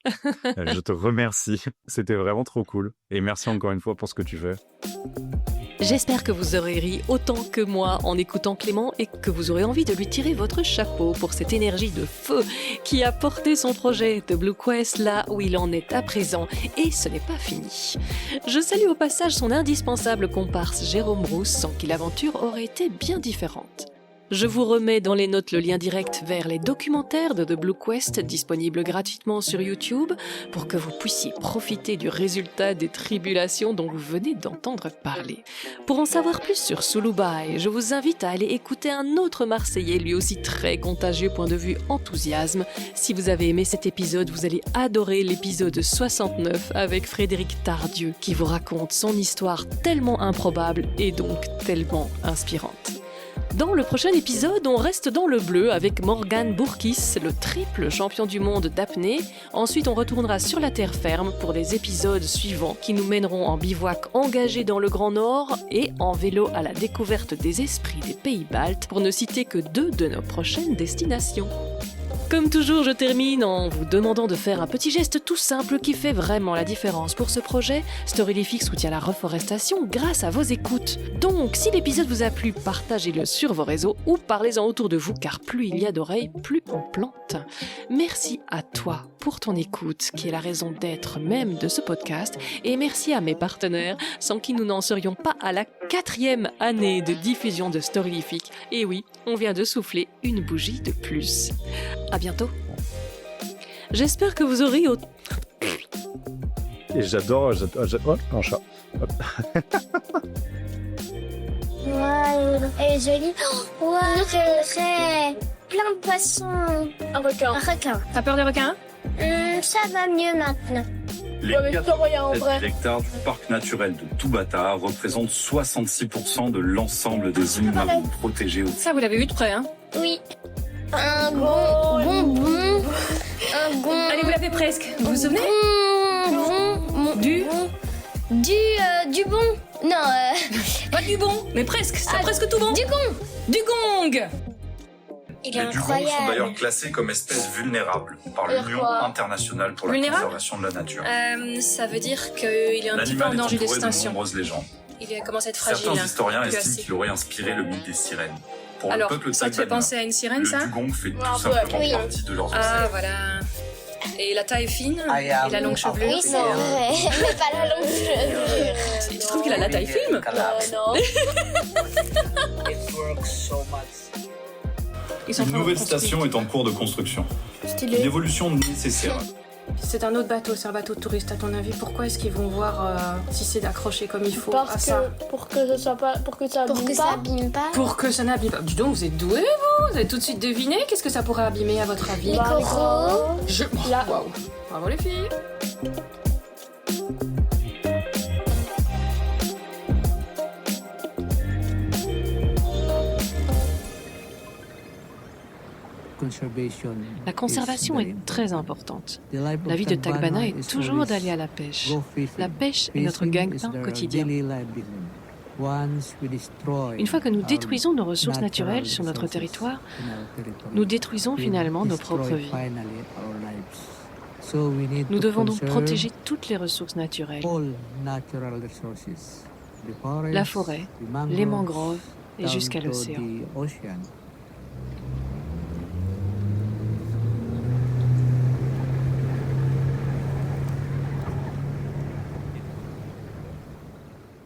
Je te remercie, c'était vraiment trop cool. Et merci encore une fois pour ce que tu fais. J'espère que vous aurez ri autant que moi en écoutant Clément et que vous aurez envie de lui tirer votre chapeau pour cette énergie de feu qui a porté son projet de Blue Quest là où il en est à présent. Et ce n'est pas fini. Je salue au passage son indispensable comparse Jérôme Rousse, sans qui l'aventure aurait été bien différente. Je vous remets dans les notes le lien direct vers les documentaires de The Blue Quest disponibles gratuitement sur YouTube pour que vous puissiez profiter du résultat des tribulations dont vous venez d'entendre parler. Pour en savoir plus sur Sulubai, je vous invite à aller écouter un autre Marseillais, lui aussi très contagieux point de vue enthousiasme. Si vous avez aimé cet épisode, vous allez adorer l'épisode 69 avec Frédéric Tardieu qui vous raconte son histoire tellement improbable et donc tellement inspirante. Dans le prochain épisode, on reste dans le bleu avec Morgan Bourkis, le triple champion du monde d'apnée. Ensuite, on retournera sur la terre ferme pour les épisodes suivants qui nous mèneront en bivouac engagé dans le Grand Nord et en vélo à la découverte des esprits des pays baltes, pour ne citer que 2 de nos prochaines destinations. Comme toujours, je termine en vous demandant de faire un petit geste tout simple qui fait vraiment la différence pour ce projet. Storylific soutient la reforestation grâce à vos écoutes. Donc, si l'épisode vous a plu, partagez-le sur vos réseaux ou parlez-en autour de vous, car plus il y a d'oreilles, plus on plante. Merci à toi pour ton écoute, qui est la raison d'être même de ce podcast, et merci à mes partenaires, sans qui nous n'en serions pas à la 4e année de diffusion de Storylific. Et oui, on vient de souffler une bougie de plus. À bientôt. J'espère que vous aurez Et j'adore un chat. Ouais, elle est jolie. Ouais, c'est plein de poissons. Un requin. T'as peur des requins? Ça va mieux maintenant. Les 4 hectares du parc naturel de Toubata représentent 66% de l'ensemble des îles marines protégées. Ça, vous l'avez vu de près, hein? Oui. Un bonbon. Allez, vous l'avez presque. Vous vous souvenez? Du bon. Non, Pas du bon, mais presque. C'est presque tout bon. Du gong. Du gong. Il est Les dugongs incroyable. sont d'ailleurs classés comme espèces vulnérables par l'Union internationale pour la conservation de la nature. Ça veut dire qu'il est un petit peu en L'animal est danger entouré de d'extinction. nombreuses légendes. Il commence à être fragile. Certains historiens Plus estiment assez. qu'il aurait inspiré le mythe des sirènes. Pour Alors, le peuple ça te fait tagbanien, penser à une sirène, le ça? dugong fait tout simplement oui. partie de leurs Ah, ancêtres. voilà. Et la taille fine et la longue chevelure. Oui, c'est vrai. Mais pas la longue chevelure. Tu trouves qu'il a la taille fine? Non. It works so much. Ils sont en Une train de nouvelle construire. station est en cours de construction. Une Stylé. évolution nécessaire. C'est un autre bateau, c'est un bateau de touriste à ton avis. Pourquoi est-ce qu'ils vont voir si c'est accroché comme il faut à Parce ça que pour que ce soit pas, pour que ça Pour abîme que ça pas. abîme pas. Pour que ça n'abîme pas. Dis donc, vous êtes doués, vous avez tout de suite deviné. Qu'est-ce que ça pourrait abîmer à votre avis Les coraux. Je... Là. Waouh. Bravo les filles. La conservation est très importante. La vie de Tagbana est toujours d'aller à la pêche. La pêche est notre gagne-pain quotidien. Une fois que nous détruisons nos ressources naturelles sur notre territoire, nous détruisons finalement nos propres vies. Nous devons donc protéger toutes les ressources naturelles, la forêt, les mangroves et jusqu'à l'océan.